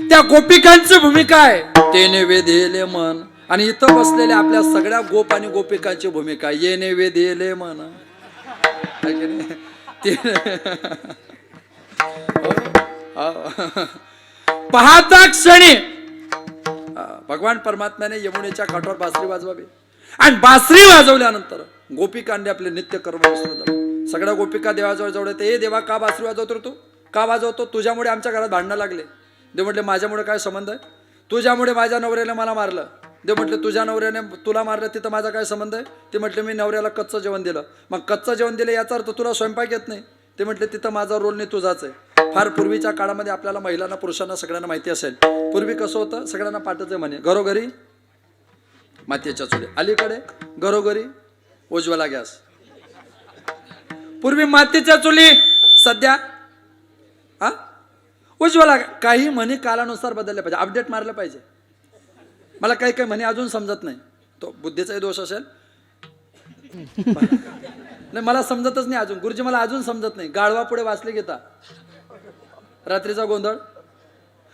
त्या गोपिकांची भूमिका आहे तेने वेधेले मन, आणि इथं बसलेले आपल्या सगळ्या गोप आणि गोपिकांची भूमिका येने वेधेले मन. है की नाही? पाहता क्षणी भगवान परमात्म्याने यमुनेच्या काठावर बासरी वाजवावी, आणि बासरी वाजवल्यानंतर गोपिकांनी आपले नित्य कर्म विसरून जावे. सगळ्या गोपिका देवाजवळ जवळ येते, ए देवा का बासरी वाजवतो तू, का वाजवतो? तुझ्यामुळे आमच्या घरात भांडणं लागले. देव म्हटले माझ्यामुळे काय संबंध आहे? तुझ्यामुळे माझ्या नवऱ्याने मला मारलं. देव म्हटले तुझ्या नवऱ्याने तुला मारलं, तिथं माझा काय संबंध आहे? ते म्हटले मी नवऱ्याला कच्चं जेवण दिलं. मग कच्चं जेवण दिलं याचा अर्थ तुला स्वयंपाक येत नाही. ते म्हटले तिथं माझा रोल नाही तुझाच आहे. फार पूर्वीच्या काळामध्ये आपल्याला महिलांना पुरुषांना सगळ्यांना माहिती असेल, पूर्वी कसं होतं सगळ्यांना पाठचं म्हणे, घरोघरी मातीच्या चुली, अलीकडे घरोघरी उज्ज्वला गॅस. पूर्वी मातीच्या चुली, सध्या उज्ज्वला. काही म्हणे कालानुसार बदलले पाहिजे, अपडेट मारलं पाहिजे. मला काही काही म्हणे अजून समजत नाही, तो बुद्धीचाही दोष असेल. नाही मला समजतच नाही अजून, गुरुजी मला अजून समजत नाही. गाढवा पुढे वाचले गीता, रात्रीचा गोंधळ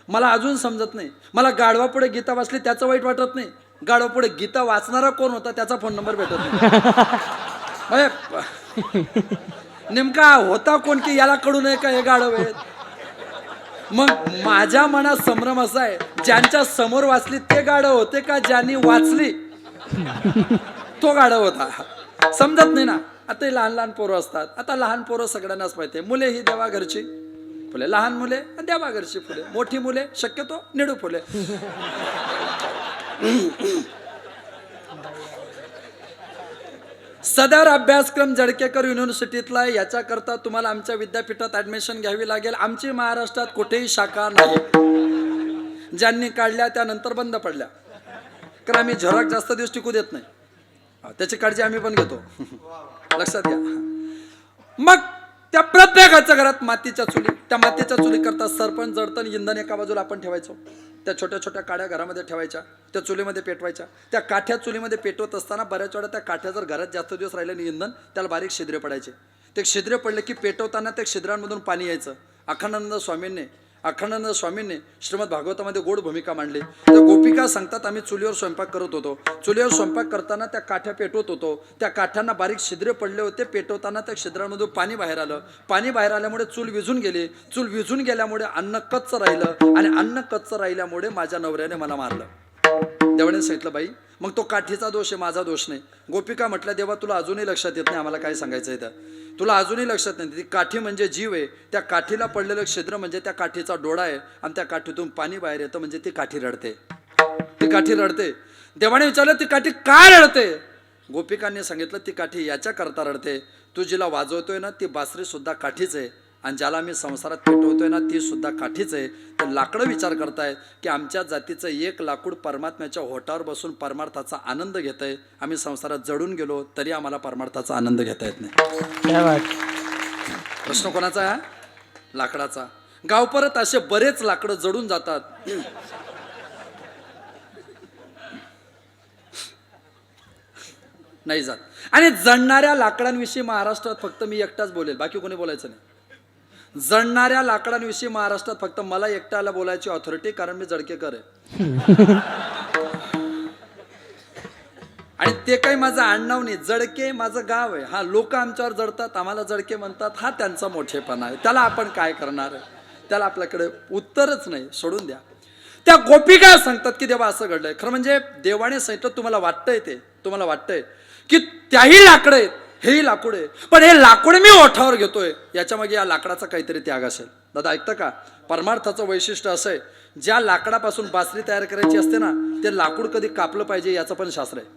मला अजून समजत नाही. मला गाढवा पुढे गीता वाचली त्याचं वाईट वाटत नाही, गाढवा पुढे गीता वाचणारा कोण होता त्याचा फोन नंबर भेटत नाही. नेमका होता कोण की याला कळू नये का हे गाढव आहेत? मग माझ्या मनात संभ्रम असा आहे, ज्यांच्या समोर वाचली ते गाढव होते का ज्यांनी वाचली तो गाढव होता? समजत नाही ना. आता लहान लहान पोरं असतात, आता लहान पोरं सगळ्यांनाच माहिती, मुले ही देवा घरची फुले, लहान मुले देवा घरची फुले, मोठी मुले शक्यतो निडू फुले. सदर अभ्यासक्रम जडकेकर युनिव्हर्सिटीतला, याच्याकरता तुम्हाला आमच्या विद्यापीठात ऍडमिशन घ्यावी लागेल. आमची महाराष्ट्रात कुठेही शाखा नाही, ज्यांनी काढल्या त्यानंतर बंद पडल्या, कारण आम्ही झराक जास्त दिवस टिकू देत नाही, त्याची काळजी आम्ही पण घेतो. लक्षात घ्या. मग त्या प्रत्येकाच्या घरात मातीच्या चुली, त्या मातीच्या चुली करता सरपंच जडतण इंधन एका बाजूला आपण ठेवायचो, त्या छोट्या छोट्या काड्या घरामध्ये ठेवायच्या, त्या चुलीमध्ये पेटवायच्या. त्या काठ्या चुलीमध्ये पेटवत असताना बऱ्याच वेळा त्या काठ्या जर घरात जास्त दिवस राहिले नाही इंधन, त्याला बारीक छिद्रे पडायचे. ते छिद्रे पडले की पेटवताना त्या छिद्रांमधून पाणी यायचं. अखंडानंद स्वामींनी श्रीमद भागवतामध्ये गोड भूमिका मांडली. त्या गोपिका सांगतात आम्ही चुलीवर स्वयंपाक करत होतो, चुलीवर स्वयंपाक करताना त्या काठ्या पेटवत होतो, त्या काठ्यांना बारीक छिद्रे पडले होते, पेटवताना त्या छिद्रांमधून पाणी बाहेर आलं. पाणी बाहेर आल्यामुळे चूल विझून गेली, चूल विझून गेल्यामुळे अन्न कच्चं राहिलं, आणि अन्न कच्चं राहिल्यामुळे माझ्या नवऱ्याने मला मारलं. देवाने सांगितलं बाई मग तो काठीचा दोष आहे, माझा दोष नाही. गोपिका म्हटल्या देवा तुला अजूनही लक्षात येत नाही आम्हाला काय सांगायचं आहे, तुला अजूनही लक्षात नाही. ती काठी म्हणजे जीव आहे, त्या काठीला पडलेलं छिद्र म्हणजे त्या काठीचा डोळा आहे, आणि त्या काठीतून पाणी बाहेर येतं म्हणजे ती काठी रडते, ती काठी रडते. देवाने विचारलं ती काठी का रडते? गोपिकांनी सांगितलं ती काठी याच्या करता रडते, तू जिला वाजवतोय ना ती बासरी सुद्धा काठीच आहे, आणि ज्याला मी संसारात पेटवतोय ना ती सुद्धा काठीच आहे. तर लाकडं विचार करतायत की आमच्या जातीचं एक लाकूड परमात्म्याच्या होटावर बसून परमार्थाचा आनंद घेत आहे, आम्ही संसारात जडून गेलो तरी आम्हाला परमार्थाचा आनंद घेता येत नाही. प्रश्न कोणाचा आहे? लाकडाचा. गाव परत असे बरेच लाकडं जडून जातात. नाही जात. आणि जळणाऱ्या लाकडांविषयी महाराष्ट्रात फक्त मी एकटाच बोलेल, बाकी कोणी बोलायचं नाही. जळणाऱ्या लाकडांविषयी महाराष्ट्रात फक्त मला एकट्याला बोलायची ऑथॉरिटी, कारण मी जडकेकर आहे. आणि ते काही माझं आडनाव नाही, जडके माझं गाव आहे. हा लोक आमच्यावर जडतात, आम्हाला जडके म्हणतात, हा त्यांचा मोठेपणा आहे. त्याला आपण काय करणार? त्याला आपल्याकडे उत्तरच नाही, सोडून द्या. त्या गोपिका सांगतात की देवा असं घडलंय. खरं म्हणजे देवाने सांगितलं तुम्हाला वाटतंय, ते तुम्हाला वाटतंय की त्याही लाकडं आहेत, हेही लाकूड आहे, पण हे लाकूड मी ओठावर घेतोय, याच्या मागे या लाकडाचा काहीतरी त्याग असेल. दादा ऐकतं का? परमार्थाचं वैशिष्ट्य असं आहे, ज्या लाकडापासून बासरी तयार करायची असते ना, ते लाकूड कधी कापलं पाहिजे याचं पण शास्त्र आहे.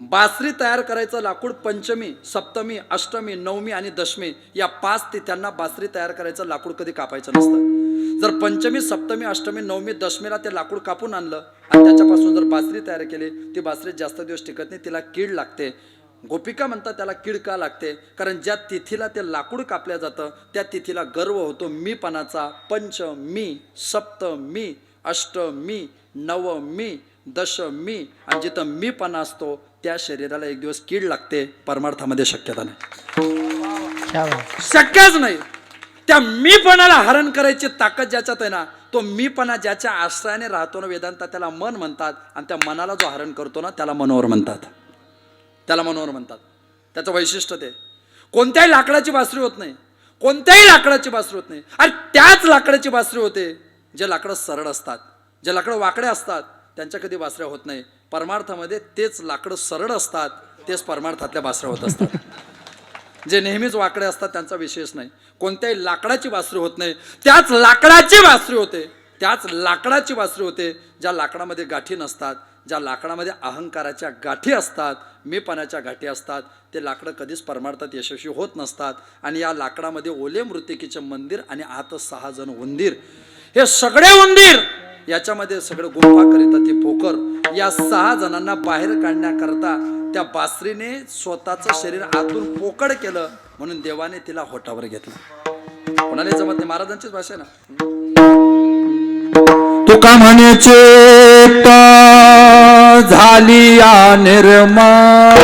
बासरी तयार करायचं लाकूड पंचमी, सप्तमी, अष्टमी, नवमी आणि दशमी या 5 तिथ्यांना बासरी तयार करायचं लाकूड कधी कापायचं नसतं. जर पंचमी, सप्तमी, अष्टमी, नवमी, दशमीला ते लाकूड कापून आणलं आणि त्याच्यापासून जर बासरी तयार केली, ती बासरी जास्त दिवस टिकत नाही, तिला कीड लागते. गोपिका म्हणतात त्याला कीड का लागते? कारण ज्या तिथीला ते लाकूड कापल्या जातं त्या तिथीला गर्व होतो मीपणाचा. पंचमी, सप्तमी, अष्टमी, नवमी, दशमी, आणि जिथं मीपणा असतो त्या शरीराला एक दिवस कीड लागते. परमार्थामध्ये शक्यता नाही, शक्यच नाही. त्या मीपणाला हरण करायची ताकद ज्याच्यात आहे ना, तो मीपणा ज्याच्या आश्रयाने राहतो ना वेदांतात त्याला मन म्हणतात, आणि त्या मनाला जो हरण करतो ना त्याला मनोहर म्हणतात. त्याला मनोहर म्हणतात. त्याचं वैशिष्ट्य ते कोणत्याही लाकडाची बासरी होत नाही, कोणत्याही लाकडाची बासरी होत नाही. आणि त्याच लाकडाची बासरी होते जे लाकडं सरळ असतात. जे लाकडं वाकडे असतात त्यांच्या कधी बासऱ्या होत नाही. परमार्थामध्ये तेच लाकडं सरळ असतात, तेच परमार्थातल्या बासऱ्या होत असतात. जे नेहमीच वाकडे असतात त्यांचा विशेष नाही. कोणत्याही लाकडाची बासरी होत नाही, त्याच लाकडाची बासरी होते. त्याच लाकडाची बासरी होते ज्या लाकडामध्ये गाठी नसतात, ज्या लाकडामध्ये अहंकाराच्या गाठी असतात, मीपणाच्या गाठी असतात. ते लाकडं कधीच परमार्थात यशस्वी होत नसतात. आणि या लाकडामध्ये ओले मृत्तिकेचे मंदिर आणि आत 6 जण उंदीर, हे सगळे उंदीर याच्यामध्ये सगळं गुंफा करिता ती पोकर. या 6 जणांना बाहेर काढण्याकरता त्या बासरीने स्वतःचं शरीर आतून पोकळ केलं, म्हणून देवाने तिला होटावर घेतलं. कोणाला जमत नाही, महाराजांचीच भाषा आहे ना. तुका म्हणे चेता झाली या निर्माण,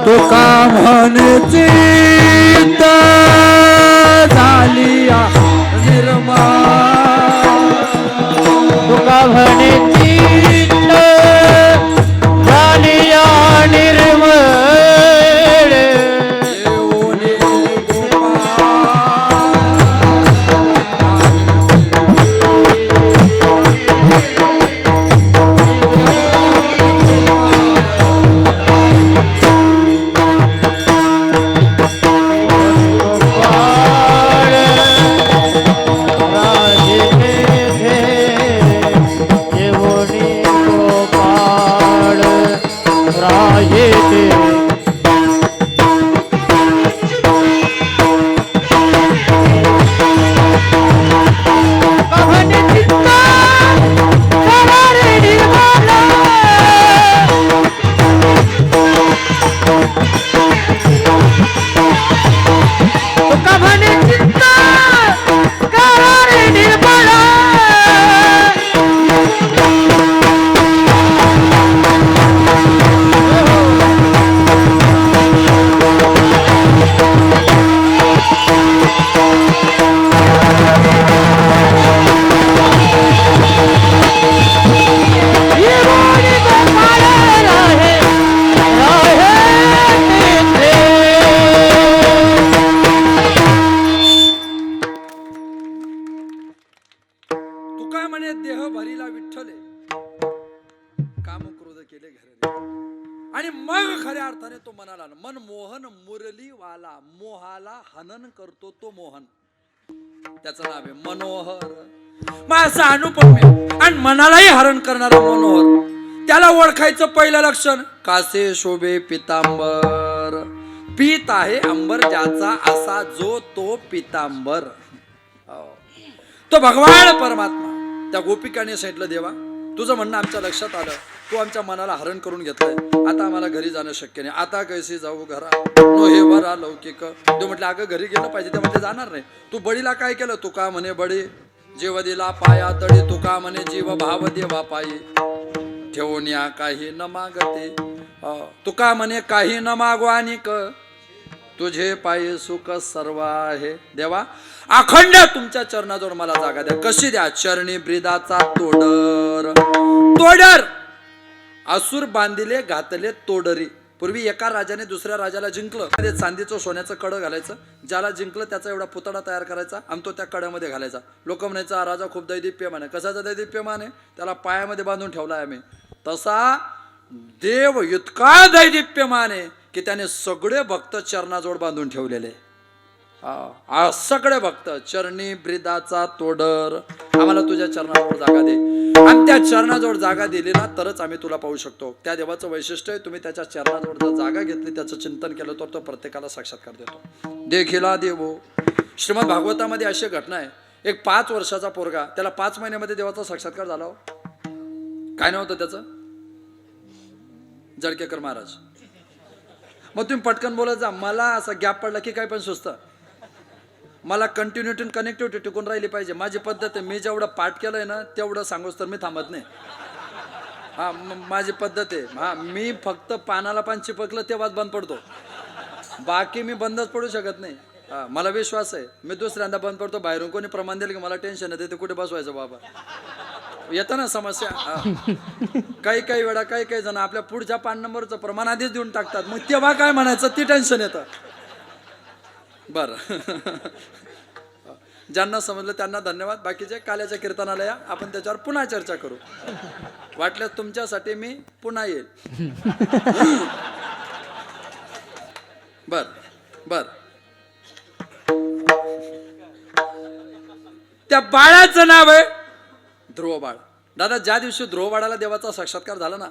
तुका म्हणे चेता झाली या निर्माण, तुका म्हणे चित्त झाली या निर्मळ, देवोने गोपाळ आणि मग खऱ्या अर्थाने तो मनाला मन मोहन मुरली वाला, मोहाला हनन करतो तो मोहन, त्याचं नाव आहे मनोहर. मग असं अनुपम आणि मनालाही हरण करणारा मनोहर, त्याला ओळखायचं पहिलं लक्षण कासे शोभे पितांबर. पीत आहे अंबर ज्याचा असा जो तो पितांबर, तो भगवान परमात्मा. त्या गोपिकाने सांगितलं देवा तुझं म्हणणं आमच्या लक्षात आलं, तू आमच्या मनाला हरण करून घेतलंय, आता आम्हाला घरी जाणं शक्य नाही, आता कैसी जाऊ घरा नो हे वरा लौकिक. तो म्हटलं अगं घरी गेलं पाहिजे, ते म्हटलं जाणार नाही. तू बळीला काय केलं, तू का म्हणे बळी जीव दिला पाया तळी, तू का म्हणे जीव भाव देवा पायी, ठेवून या काही न मागते, तू का म्हणे काही न मागो आणि तुझे पायी सुख सर्व आहे. देवा अखंड तुमच्या चरणाजवळ मला जागा द्या. कशी द्या, चरणी ब्रिदाचा तोडर. तोडर असुर बांधिले घातले तोडरी. पूर्वी एका राजाने दुसऱ्या राजाला जिंकलं, ते चांदीचं सोन्याचं कडं घालायचं, ज्याला जिंकलं त्याचा एवढा पुतळा तयार करायचा आणि तो त्या कड्यामध्ये घालायचा. लोक म्हणायचा हा राजा खूप दैदिप्यमान आहे. कशाचा दैदिप्यमान आहे, त्याला पायामध्ये बांधून ठेवलाय आम्ही. तसा देव इतका दैदिप्यमान आहे की त्याने सगळे भक्त चरणाजवळ बांधून ठेवलेले. सगळे भक्त चरणी ब्रिदाचा तोडर, आम्हाला तुझ्या चरणाजवळ जागा दे. आणि त्या चरणाजवळ जागा दिली ना तरच आम्ही तुला पाहू शकतो. त्या देवाचं वैशिष्ट्य आहे, तुम्ही त्याच्या चरणाजवळ जर जागा घेतली, त्याचं चिंतन केलं तर तो प्रत्येकाला साक्षात्कार देतो. देखिला देवो. श्रीमद भागवतामध्ये अशी घटना आहे, एक 5 वर्षाचा पोरगा, त्याला 5 महिन्यामध्ये देवाचा साक्षात्कार झाला. काय नव्हतं त्याचं, जळकेकर महाराज. मग तुम्ही पटकन बोलत जा, मला असा गॅप पडला की काय पण सुचतं. मला कंटिन्युटी कनेक्टिव्हिटी टिकून राहिली पाहिजे. माझी पद्धत आहे, मी जेवढं पाठ केलंय ना तेवढं सांगूच तर मी थांबत नाही. हा माझी पद्धत आहे. हा मी फक्त पानाला पान चिपकलं तेव्हाच बंद पडतो, बाकी मी बंदच पडू शकत नाही. हा मला विश्वास आहे, मी दुसऱ्यांदा बंद पडतो. बाहेरून कोणी प्रमाण दिलं की मला टेन्शन येते, ते कुठे बसवायचं बाबा, येतं ना समस्या. काही वेळा काही जण आपल्या पुढच्या पान नंबरचं प्रमाण आधीच देऊन टाकतात, मग तेव्हा काय म्हणायचं ती टेन्शन येतं. बरं ज्यांना समजलं त्यांना धन्यवाद. बाकीचे काल्याच्या कीर्तनाला या, आपण त्याच्यावर पुन्हा चर्चा करू. वाटल्यास तुमच्यासाठी मी पुन्हा येईल. बर बर. त्या बाळाचं नाव आहे ध्रुव बाळ. दादा, ज्या दिवशी ध्रुव बाळाला देवाचा साक्षात्कार झाला ना,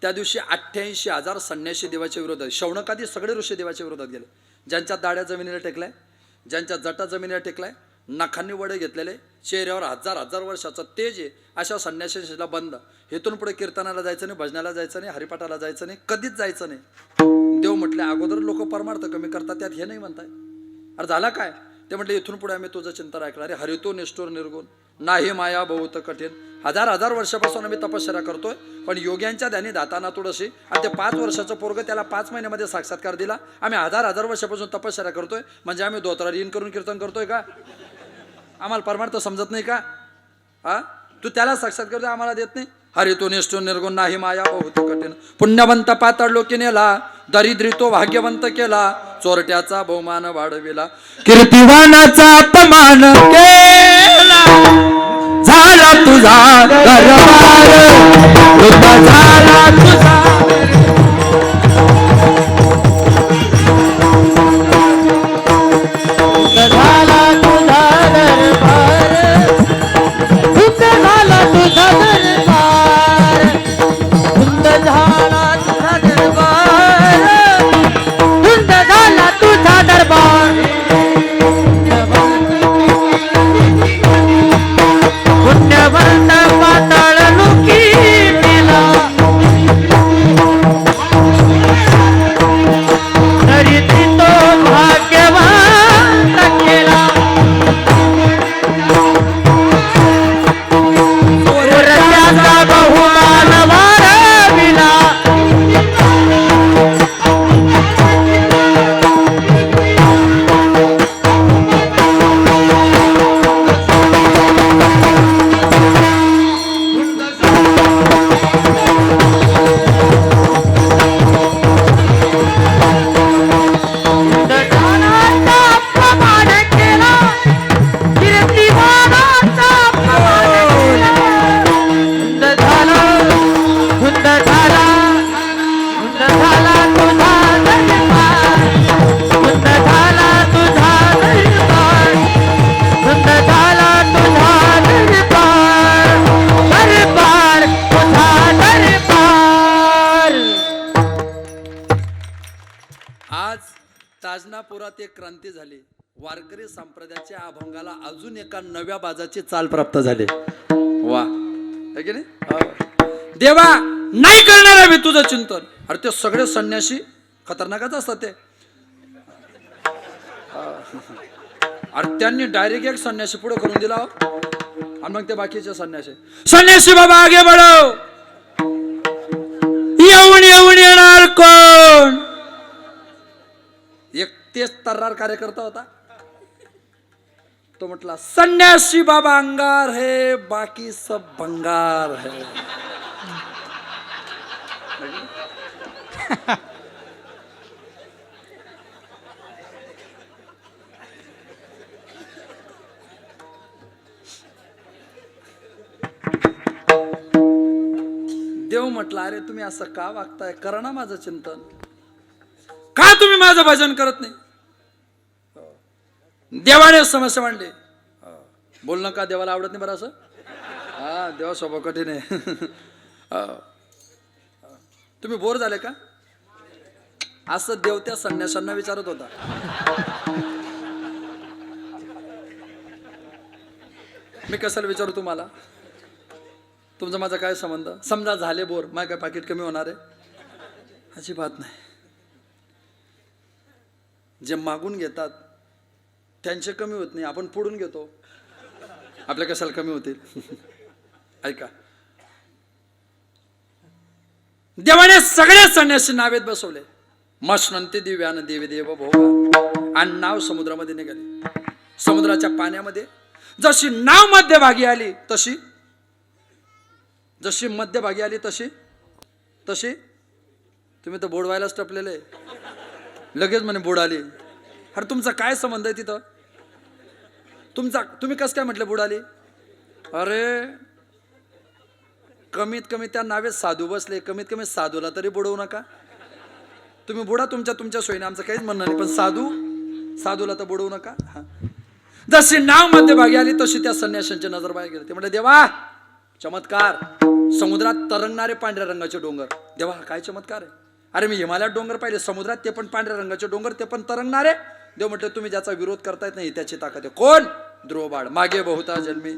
त्या दिवशी 88,000 संन्यासी देवाच्या विरोधात, शौनकादी सगळे ऋषी देवाच्या विरोधात गेले. ज्यांच्या दाड्या जमिनीला टेकलाय, ज्यांच्या जटा जमिनीला टेकलाय, नखांनी वडे घेतलेले, चेहऱ्यावर हजार वर्षाचं तेज आहे, अशा संन्यासीला बंद. हेतून पुढे कीर्तनाला जायचं नाही, भजनाला जायचं नाही, हरिपाठाला जायचं नाही, कधीच जायचं नाही. देव म्हटले अगोदर लोक परमार्थ कमी करतात, त्यात हे नाही म्हणताय. अरे झाला काय? ते म्हटले इथून पुढे आम्ही तुझं चिंतन ऐकणार आहे. हरितो निष्ठुर निर्गुण नाही माया बहुत कठीण. हजार वर्षापासून आम्ही तपश्चर्या करतोय, पण योग्यांच्या ध्यानी दाताना तुळशी. आणि ते 5 वर्षाचं पोरग, त्याला 5 महिन्यामध्ये साक्षात्कार दिला. आम्ही हजार वर्षापासून तपश्चर्या करतोय, म्हणजे आम्ही धोत्रार इन करून कीर्तन करतोय का? आम्हाला परमार्थ समजत नाही का? हा तू त्याला साक्षात्कार करतोय, आम्हाला देत नाही. हरितो निष्ठुर निर्गुण नाही माया बहुत कठीण. पुण्यवंत पातळ लोकी नेला, दरिद्री तो भाग्यवंत केला, चोरट्याचा बहुमान वाढविला, कीर्तिवानाचा अपमान केला, झाला तुझा दरबार, वृद्ध झाला तुझा. झाला तुझा दरबार, धुंद झाला तुझा दरबार, धुंद झाला तुझा दरबार, धुंद झाला तुझा दरबार. पुण्यवंत पाताळ लोकी मेला, तरी तो भाग्यवान केला, चोरट्याचा बहुमान वाढविला. धनाचा अपमान केला, कीर्तिवानाचा अपमान केला. धुंद झाला, धुंद झाला, धुंद झाला तुझा दरबार, धुंद झाला तुझा दरबार, धुंद झाला तुझा दरबार, दरबार तुझा दरबार. आज ताजनापुरात एक क्रांती झाली. वारकरी संप्रदायाच्या अभंगाला अजून एका नव्या बाजाची चाल प्राप्त झाली. वा, है की नाही? देवा नाही करणार आहे मी तुझं चिंतन. अरे ते सगळे संन्यासी खतरनाकच असतात ते. अरे त्यांनी डायरेक्ट एक संन्यासी पुढे करून दिला, आणि मग ते बाकीचे संन्यासी बाबा आगे बढो. येऊन येणार कोण? एक तेच तर्रार कार्यकर्ता होता, तो म्हटला संन्यासी बाबा अंगार है, बाकी सब भंगार है. देव म्हटला अरे तुम्ही असं का वागताय, करा ना माझं चिंतन. का तुम्ही माझं भजन करत नाही? देवाने समस्या मांडली. बोलणं का देवाला आवडत नाही बरं असं? हा, देवा स्वभाव कठीण आहे. तुम्ही बोर झाले का? असं देव त्या संन्याशांना विचारत होता. मी कशाला विचारू तुम्हाला? तुमचा माझा काय संबंध? समजा झाले बोर, माझं काय पाकिट कमी होणार आहे? अजिबात नाही. जे मागून घेतात त्यांचे कमी होत नाही, आपण पुढून घेतो, आपल्या कशाला कमी होतील? ऐका, देवाने सगळे संन्यासी नावेत बसवले. मशनंती दिव्यान देवी देव भोगा आणि नाव समुद्रामध्ये निघाली. समुद्राच्या पाण्यामध्ये जशी नाव मध्यभागी आली तशी तुम्ही तर बुडवायलाच टपलेले. लगेच म्हणे बुडाली. अरे तुमचा काय संबंध आहे तिथं? तुम्ही कसं काय म्हटलं बुडाली? अरे कमीत कमी त्या नावेत साधू बसले, कमीत कमी साधूला तरी बुडवू नका. तुम्ही बुडा तुमच्या सोयीने, आमचं काहीच म्हणणं नाही, पण साधूला तर बुडवू नका. जशी नाव मध्यभागी आली तशी त्या संन्याशांची नजर बाहेर गेली. ते म्हटले देवा चमत्कार, समुद्रात तरंगणारे पांढऱ्या रंगाचे डोंगर. देवा काय चमत्कार आहे. अरे मी हिमालयात डोंगर पाहिले, समुद्रात ते पण पांढऱ्या रंगाचे डोंगर, ते पण तरंगणारे. देव म्हटलं तुम्ही ज्याचा विरोध करतायत नाही त्याची ताकद आहे. कोण? ध्रुवबाळ. मागे बहुता जन्मी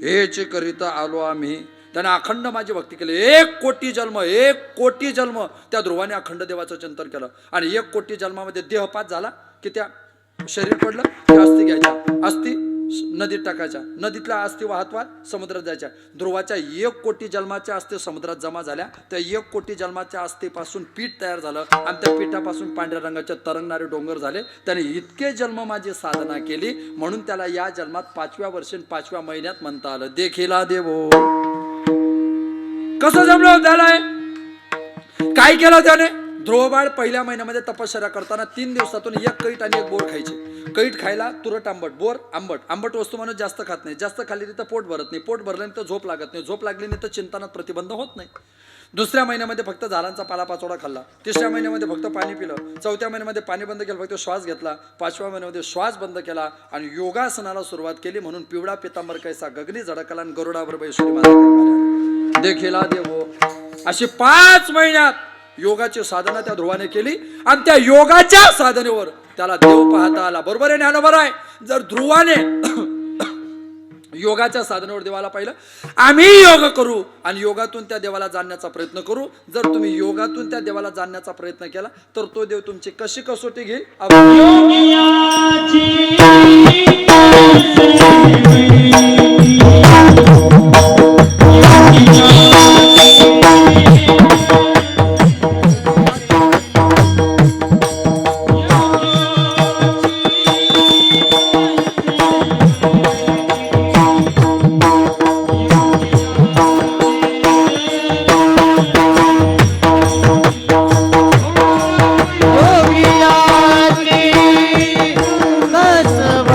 हेच करीता आलो आम्ही. त्याने अखंड माझी भक्ती केली. 1 कोटी जन्म त्या ध्रुवाने अखंड देवाचं चिंतन केलं. आणि 1 कोटी जन्मामध्ये देहपात झाला की त्या शरीर पडलं की अस्थी घ्यायच्या, अस्थी नदीत टाकायच्या, नदीतल्या अस्थी वाहत समुद्रात जायच्या. ध्रुवाच्या 1 कोटी जन्माच्या अस्थी समुद्रात जमा झाल्या. त्या 1 कोटी जन्माच्या अस्थीपासून पीठ तयार झालं आणि त्या पिठापासून पांढऱ्या रंगाचे तरंगणारे डोंगर झाले. त्याने इतके जन्म माझी साधना केली म्हणून त्याला या जन्मात 5व्या वर्षी 5व्या महिन्यात म्हणता आलं देखीला देवो. कसं जमलं त्याला? काय केलं त्याने? ध्रुवबाळ पहिल्या महिन्यामध्ये तपश्चर्या करताना 3 दिवसातून 1 कैट आणि 1 बोर खायचे. कैट खायला तुरट आंबट, बोर आंबट वस्तू माणूस जास्त खात नाही. जास्त खाल्ली तर पोट भरत नाही, पोट भरल्याने तर झोप लागत नाही, झोप लागली नाही तर चिंतनात प्रतिबंध होत नाही. 2ऱ्या महिन्यामध्ये फक्त झाडांचा पालापाचोळा खाल्ला. 3ऱ्या महिन्यामध्ये फक्त पाणी पिलं. 4थ्या महिन्यामध्ये पाणी बंद केलं, फक्त श्वास घेतला. 5व्या महिन्यामध्ये श्वास बंद केला आणि योगासनाला सुरुवात केली. म्हणून पिवळा पितांबर कैसा गगनी झडकला आणि गरुडावर बैसुरी माता देखीला देवो. अशी 5 महिन्यात योगाची साधना त्या ध्रुवाने केली आणि त्या योगाच्या साधनेवर त्याला देव पाहता आला. बरोबर आहे ज्ञानोबर आहे. जर ध्रुवाने योगाच्या साधनेवर देवाला पाहिलं, आम्ही योग करू आणि योगातून त्या देवाला जाणण्याचा प्रयत्न करू. जर तुम्ही योगातून त्या देवाला जाणण्याचा प्रयत्न केला तर तो देव तुमची कशी कसोटी घेईल? बसव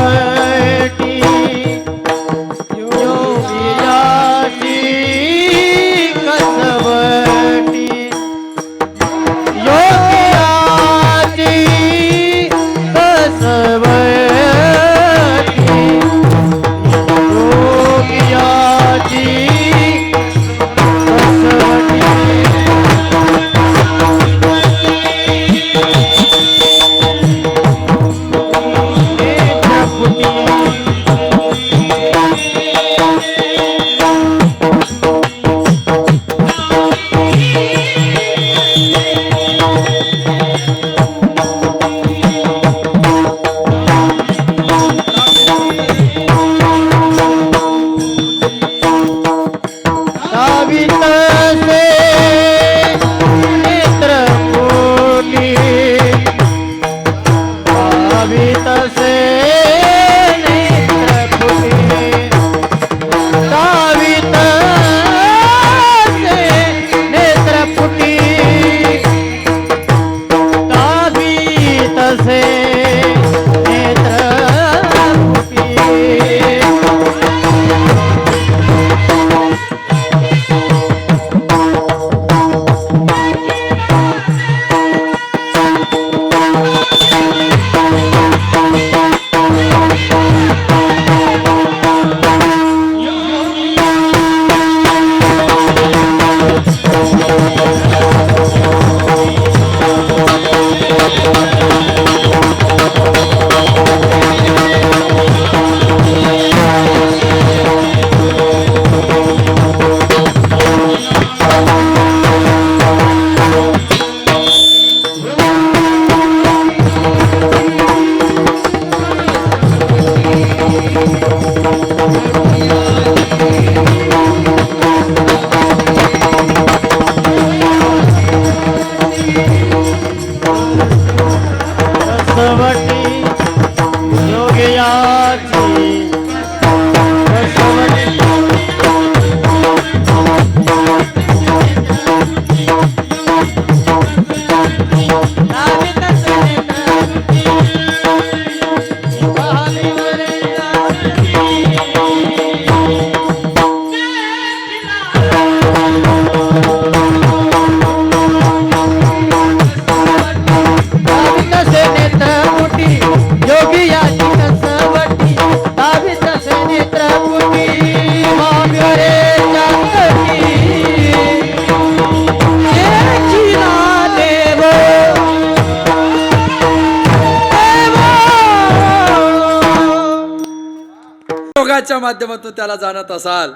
योगाच्या माध्यमातून त्याला जाणत असाल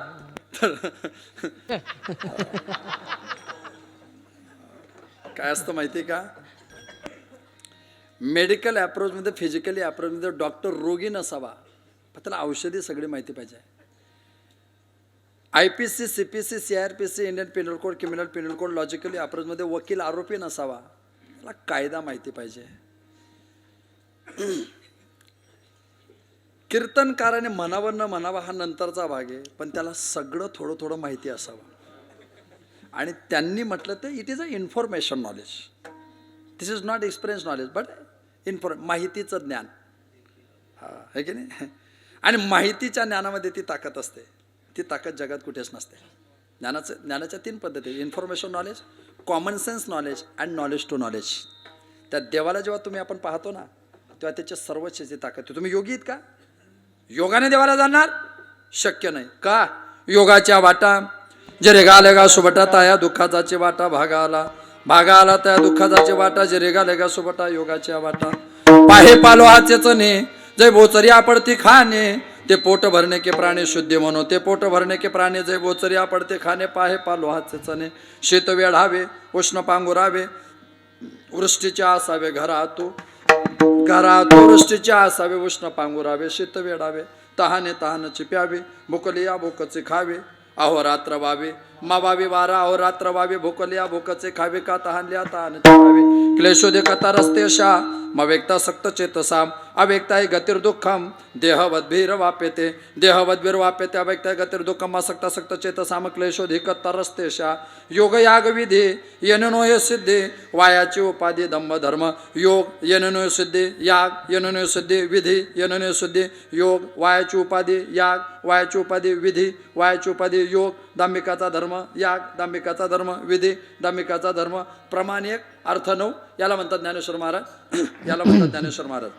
तर काय असतं माहिती का, मेडिकल अप्रोच मध्ये फिजिकली अप्रोच मध्ये डॉक्टर रोगी नसावा, पण त्याला औषधी सगळी माहिती पाहिजे. IPC CPC CRPC Indian penal code criminal penal code logically approach मध्ये वकील आरोपी नसावा, त्याला कायदा माहिती पाहिजे. कीर्तनकाराने म्हणावं न म्हणावा हा नंतरचा भाग आहे, पण त्याला सगळं थोडं थोडं माहिती असावं. आणि त्यांनी म्हटलं तर it is a information knowledge, this is not experience knowledge but माहितीचं ज्ञान, हा आहे की नाही. आणि माहितीच्या ज्ञानामध्ये ती ताकद असते, ती ताकद जगात कुठेच नसते. ज्ञानाच्या 3 पद्धती, information knowledge, common sense knowledge and knowledge to knowledge. त्या देवाला जेव्हा तुम्ही आपण पाहतो ना, तेव्हा त्याच्या सर्वची ताकद आहे. तुम्ही योगी आहेत का? योगाने देवाला जाणार शक्य नाही का? योगाच्या वाटा जे रेगालेगा सुबटा ताया दुःखाचा वाटा भागा आला त्या दुःखाचा वाटा जे रेगालेगा सुबटा योगाच्या वाटा. पाहे पालो हाचेच ने जय बोचरिया पडती खाणे ते पोट भरणे के प्राणी शुद्धी म्हणो ते पोट भरणे के प्राणी जय बोचरिया पडते खाणे. पाहे पालो हाचेच ने शीत वेढावे उष्ण पांगुरावे वृष्टीचे असावे घरात वृष्टीचे असावे उष्ण पांगुरावे शीत वेढावे तहाने प्यावे भुकलिया भुकचे खावे अहोरात्र वावे मावावे वारा अहोरात्र वावे भुकलिया भुकचे खावे का तहानल्या तहानचे खावे. क्लेशोदे कथा रस्तेशा मवेक्ता सक्त चेतसाम अवेक्ताय गतिर्दुःखम देहवद्भीर वाप्यते अवेक्ताय गतिर्दुःखम असक्ता सक्त चेतसाम क्लेशोदे कथा रस्तेशा. योग याग विधी येननो सिद्धे वायाची उपाधी दंभ धर्म योग येननो सिद्धे याग येननो सिद्धे विधी येननो सिद्धे योग वायाची उपाधी याग वायाची उपाधी विधी वायाची उपाधी योग दांभिकाचा धर्म याग दांभिकाचा धर्म विधी दांभिकाचा धर्म. प्रमाण 1 अर्थ 9 याला म्हणतात ज्ञानेश्वर महाराज, याला म्हणतात ज्ञानेश्वर महाराज.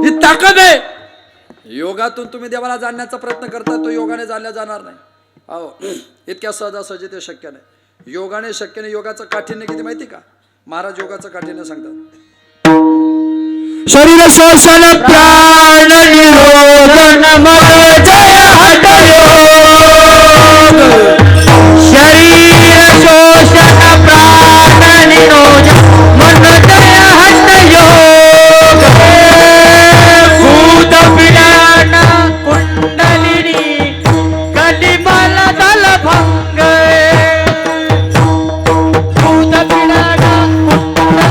ही ताकद आहे. योगातून तुम्ही देवाला जाणण्याचा प्रयत्न करता, तो योगाने जाणल्या जाणार नाही. हो, इतक्या सहजासहजी ते शक्य नाही. योगाने शक्य नाही. योगाचं काठिण्य किती माहिती का? महाराज योगाचं काठिण्य सांगतात. शरीर शोषण प्राण निरोधन मन जय हठयोग. शरीर शोषण प्राण निरोधन मन जय हठयोग. भूत पिडान कुंडलिनी कलिमल दल भंग. भूत पिडान कुंडलिनी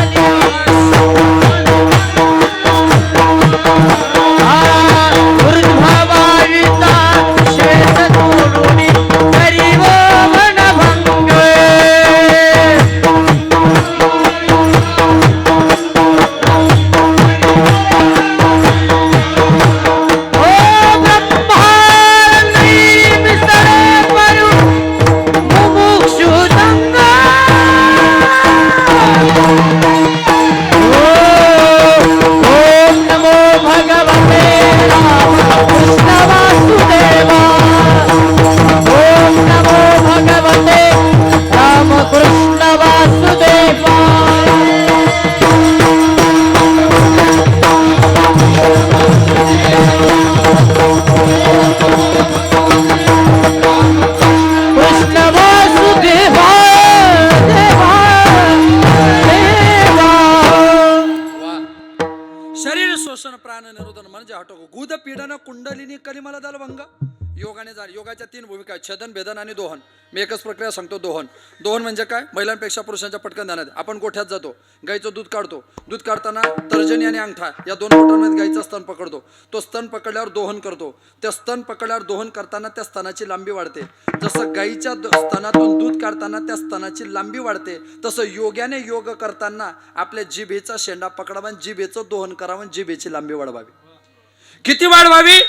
गुद पीडन कुंडलिनी कलिमल दल भंग. योगाने जाण. योगाच्या 3 भूमिका आहेत, छेदन भेदन आणि दोहन. मी एकच प्रक्रिया सांगतो. दोहन म्हणजे काय? महिलांपेक्षा पुरुषांच्या पटकन ध्यानात. आपण गोठ्यात जातो, गाईचं दूध काढतो. दूध काढताना तर्जनी आणि अंगठा या 2 बोटांमध्ये गाईचा स्तन पकडतो. तो स्तन पकडल्यावर दोहन करतो. त्या स्तन पकडल्यावर दोहन करताना त्या स्तनाची लांबी वाढते. जसं गाईच्या स्तनातून दूध काढताना त्या स्तनाची लांबी वाढते, तसं योग्याने योग करताना आपल्या जिभेचा शेंडा पकडावा, जिभेचं दोहन करावं, जिभेची लांबी वाढवावी. किती वाढवावी?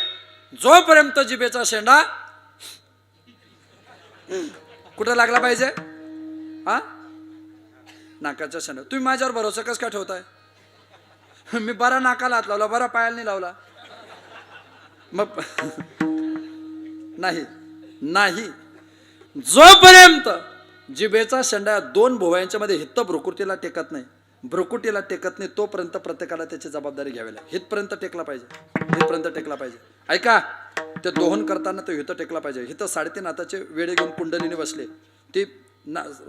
जोपर्यंत जिभेचा शेंडा कुठं लागला पाहिजे? हा, नाकाच्या शेंडा. तुम्ही माझ्यावर भरोसा कसं काय ठेवताय? मी बरा नाकाला हात लावला, बरा पायाला नाही लावला. मग नाही. जोपर्यंत जिभेचा शेंडा 2 भुवयांच्या मध्ये हित्त भ्रुकुटीला टेकत नाही, भ्रुकुटीला टेकत नाही तोपर्यंत प्रत्येकाला त्याची जबाबदारी घ्यावी लागेल. हितपर्यंत टेकला पाहिजे, हितपर्यंत टेकला पाहिजे. ऐका, ते दोहन करताना तो हिथं टेकला पाहिजे. हिथं 3.5 हाताचे वेडे घेऊन कुंडलीने बसले. ती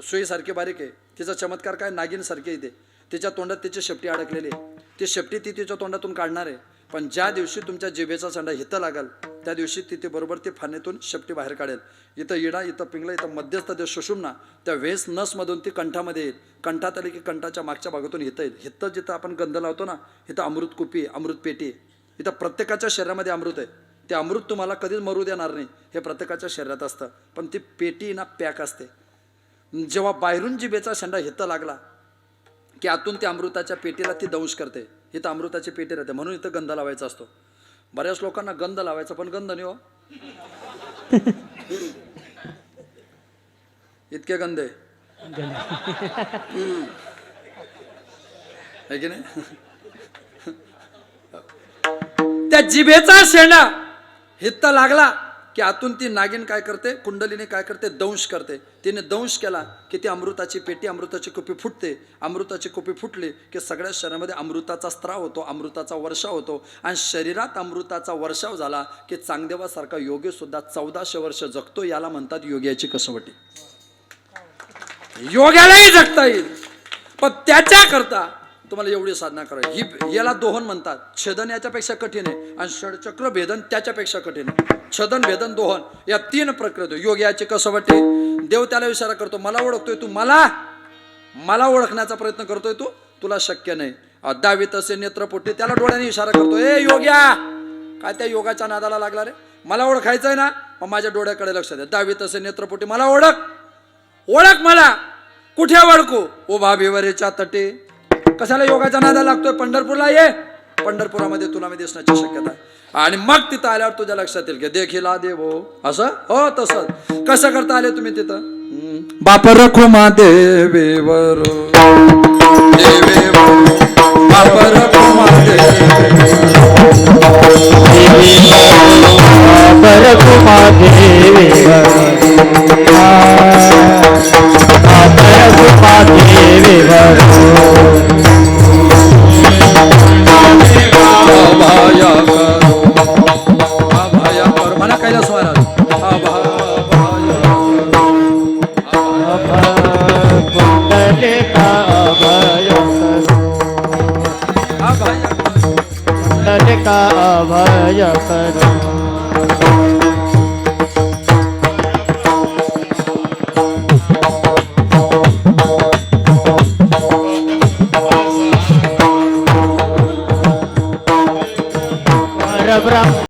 सुईसारखी बारीक आहे, तिचा चमत्कार काय, नागिनसारखी येते. तिच्या तोंडात तिची शेपटी अडकलेली आहे. ती शेपटी ती तिच्या तोंडातून काढणार आहे. पण ज्या दिवशी तुमच्या जिभेचा संडा हिथं लागल त्या दिवशी ती बरोबर ती फानेतून शेपटी बाहेर काढेल. इथं इडा, इथं पिंगला, इथं मध्यस्थ ते सुषुम्ना, त्या वेस नसमधून ती कंठामध्ये येईल. कंठात आली की कंठाच्या मागच्या भागातून हिथं येईल. हिथं जिथं आपण गंध लावतो ना, इथं अमृत कुपी, अमृत पेटी आहे. इथं प्रत्येकाच्या शरीरामध्ये अमृत आहे. ते अमृत तुम्हाला कधीच मरू देणार नाही, हे प्रत्येकाच्या शरीरात असतं. पण ती पेटी ना पॅक असते. जेव्हा बाहेरून जिभेचा शेंडा हिथं लागला की आतून त्या अमृताच्या पेटीला ती दंश करते. इथं अमृताची पेटी राहते, म्हणून इथं गंध लावायचा असतो. बऱ्याच लोकांना गंध लावायचा, पण गंध नाही हो. इतके गंध आहे की नाही. त्या जिभेचा शेंडा हित्ता लागला की आतून ती नागिन काय करते, कुंडलीने काय करते, दंश करते. तिने दंश केला की ती अमृताची पेटी, अमृताची कुपी फुटते. अमृताची कुपी फुटली की सगळ्या शरीरामध्ये अमृताचा स्त्राव होतो, अमृताचा वर्षाव होतो. आणि शरीरात अमृताचा वर्षाव झाला की चांगदेवासारखा योगी सुद्धा 1400 वर्ष जगतो. याला म्हणतात योग्याची कसवटी. योग्यालाही जगता येईल, पण त्याच्याकरता तुम्हाला एवढी साधना करावी. ही याला दोहन म्हणतात. छेदन याच्यापेक्षा कठीण आहे आणि षडचक्र भेदन त्याच्यापेक्षा कठीण आहे. छदन, भेदन, दोहन या 3 प्रक्रिया. योग्याची कसवटी. देव त्याला इशारा करतो, मला ओळखतोय तू, मला ओळखण्याचा प्रयत्न करतोय तू, तुला शक्य नाही. दावीत असे नेत्रपोटी, त्याला डोळ्याने इशारा करतो, ए योग्या, काय त्या योगाच्या नादाला लागला रे, मला ओळखायचंय ना, मग माझ्या डोळ्याकडे लक्ष द्या. दावीत असे नेत्रपोटी, मला ओळख मला, कुठे ओळखू, उभा भिवरेच्या तटे. कशाला योगाच्या नादाला लागतोय, पंढरपूरला ये, पंढरपुरामध्ये तुला मी दिसण्याची शक्यता आहे. आणि मग तिथं आल्यावर तुझ्या लक्षात येईल की देखीला देवो, असं हो तसं. कसं करता आले तुम्ही तिथं, बाप रखुमा देवेवर, बाप रखुमा मला कैलास महाराज अभय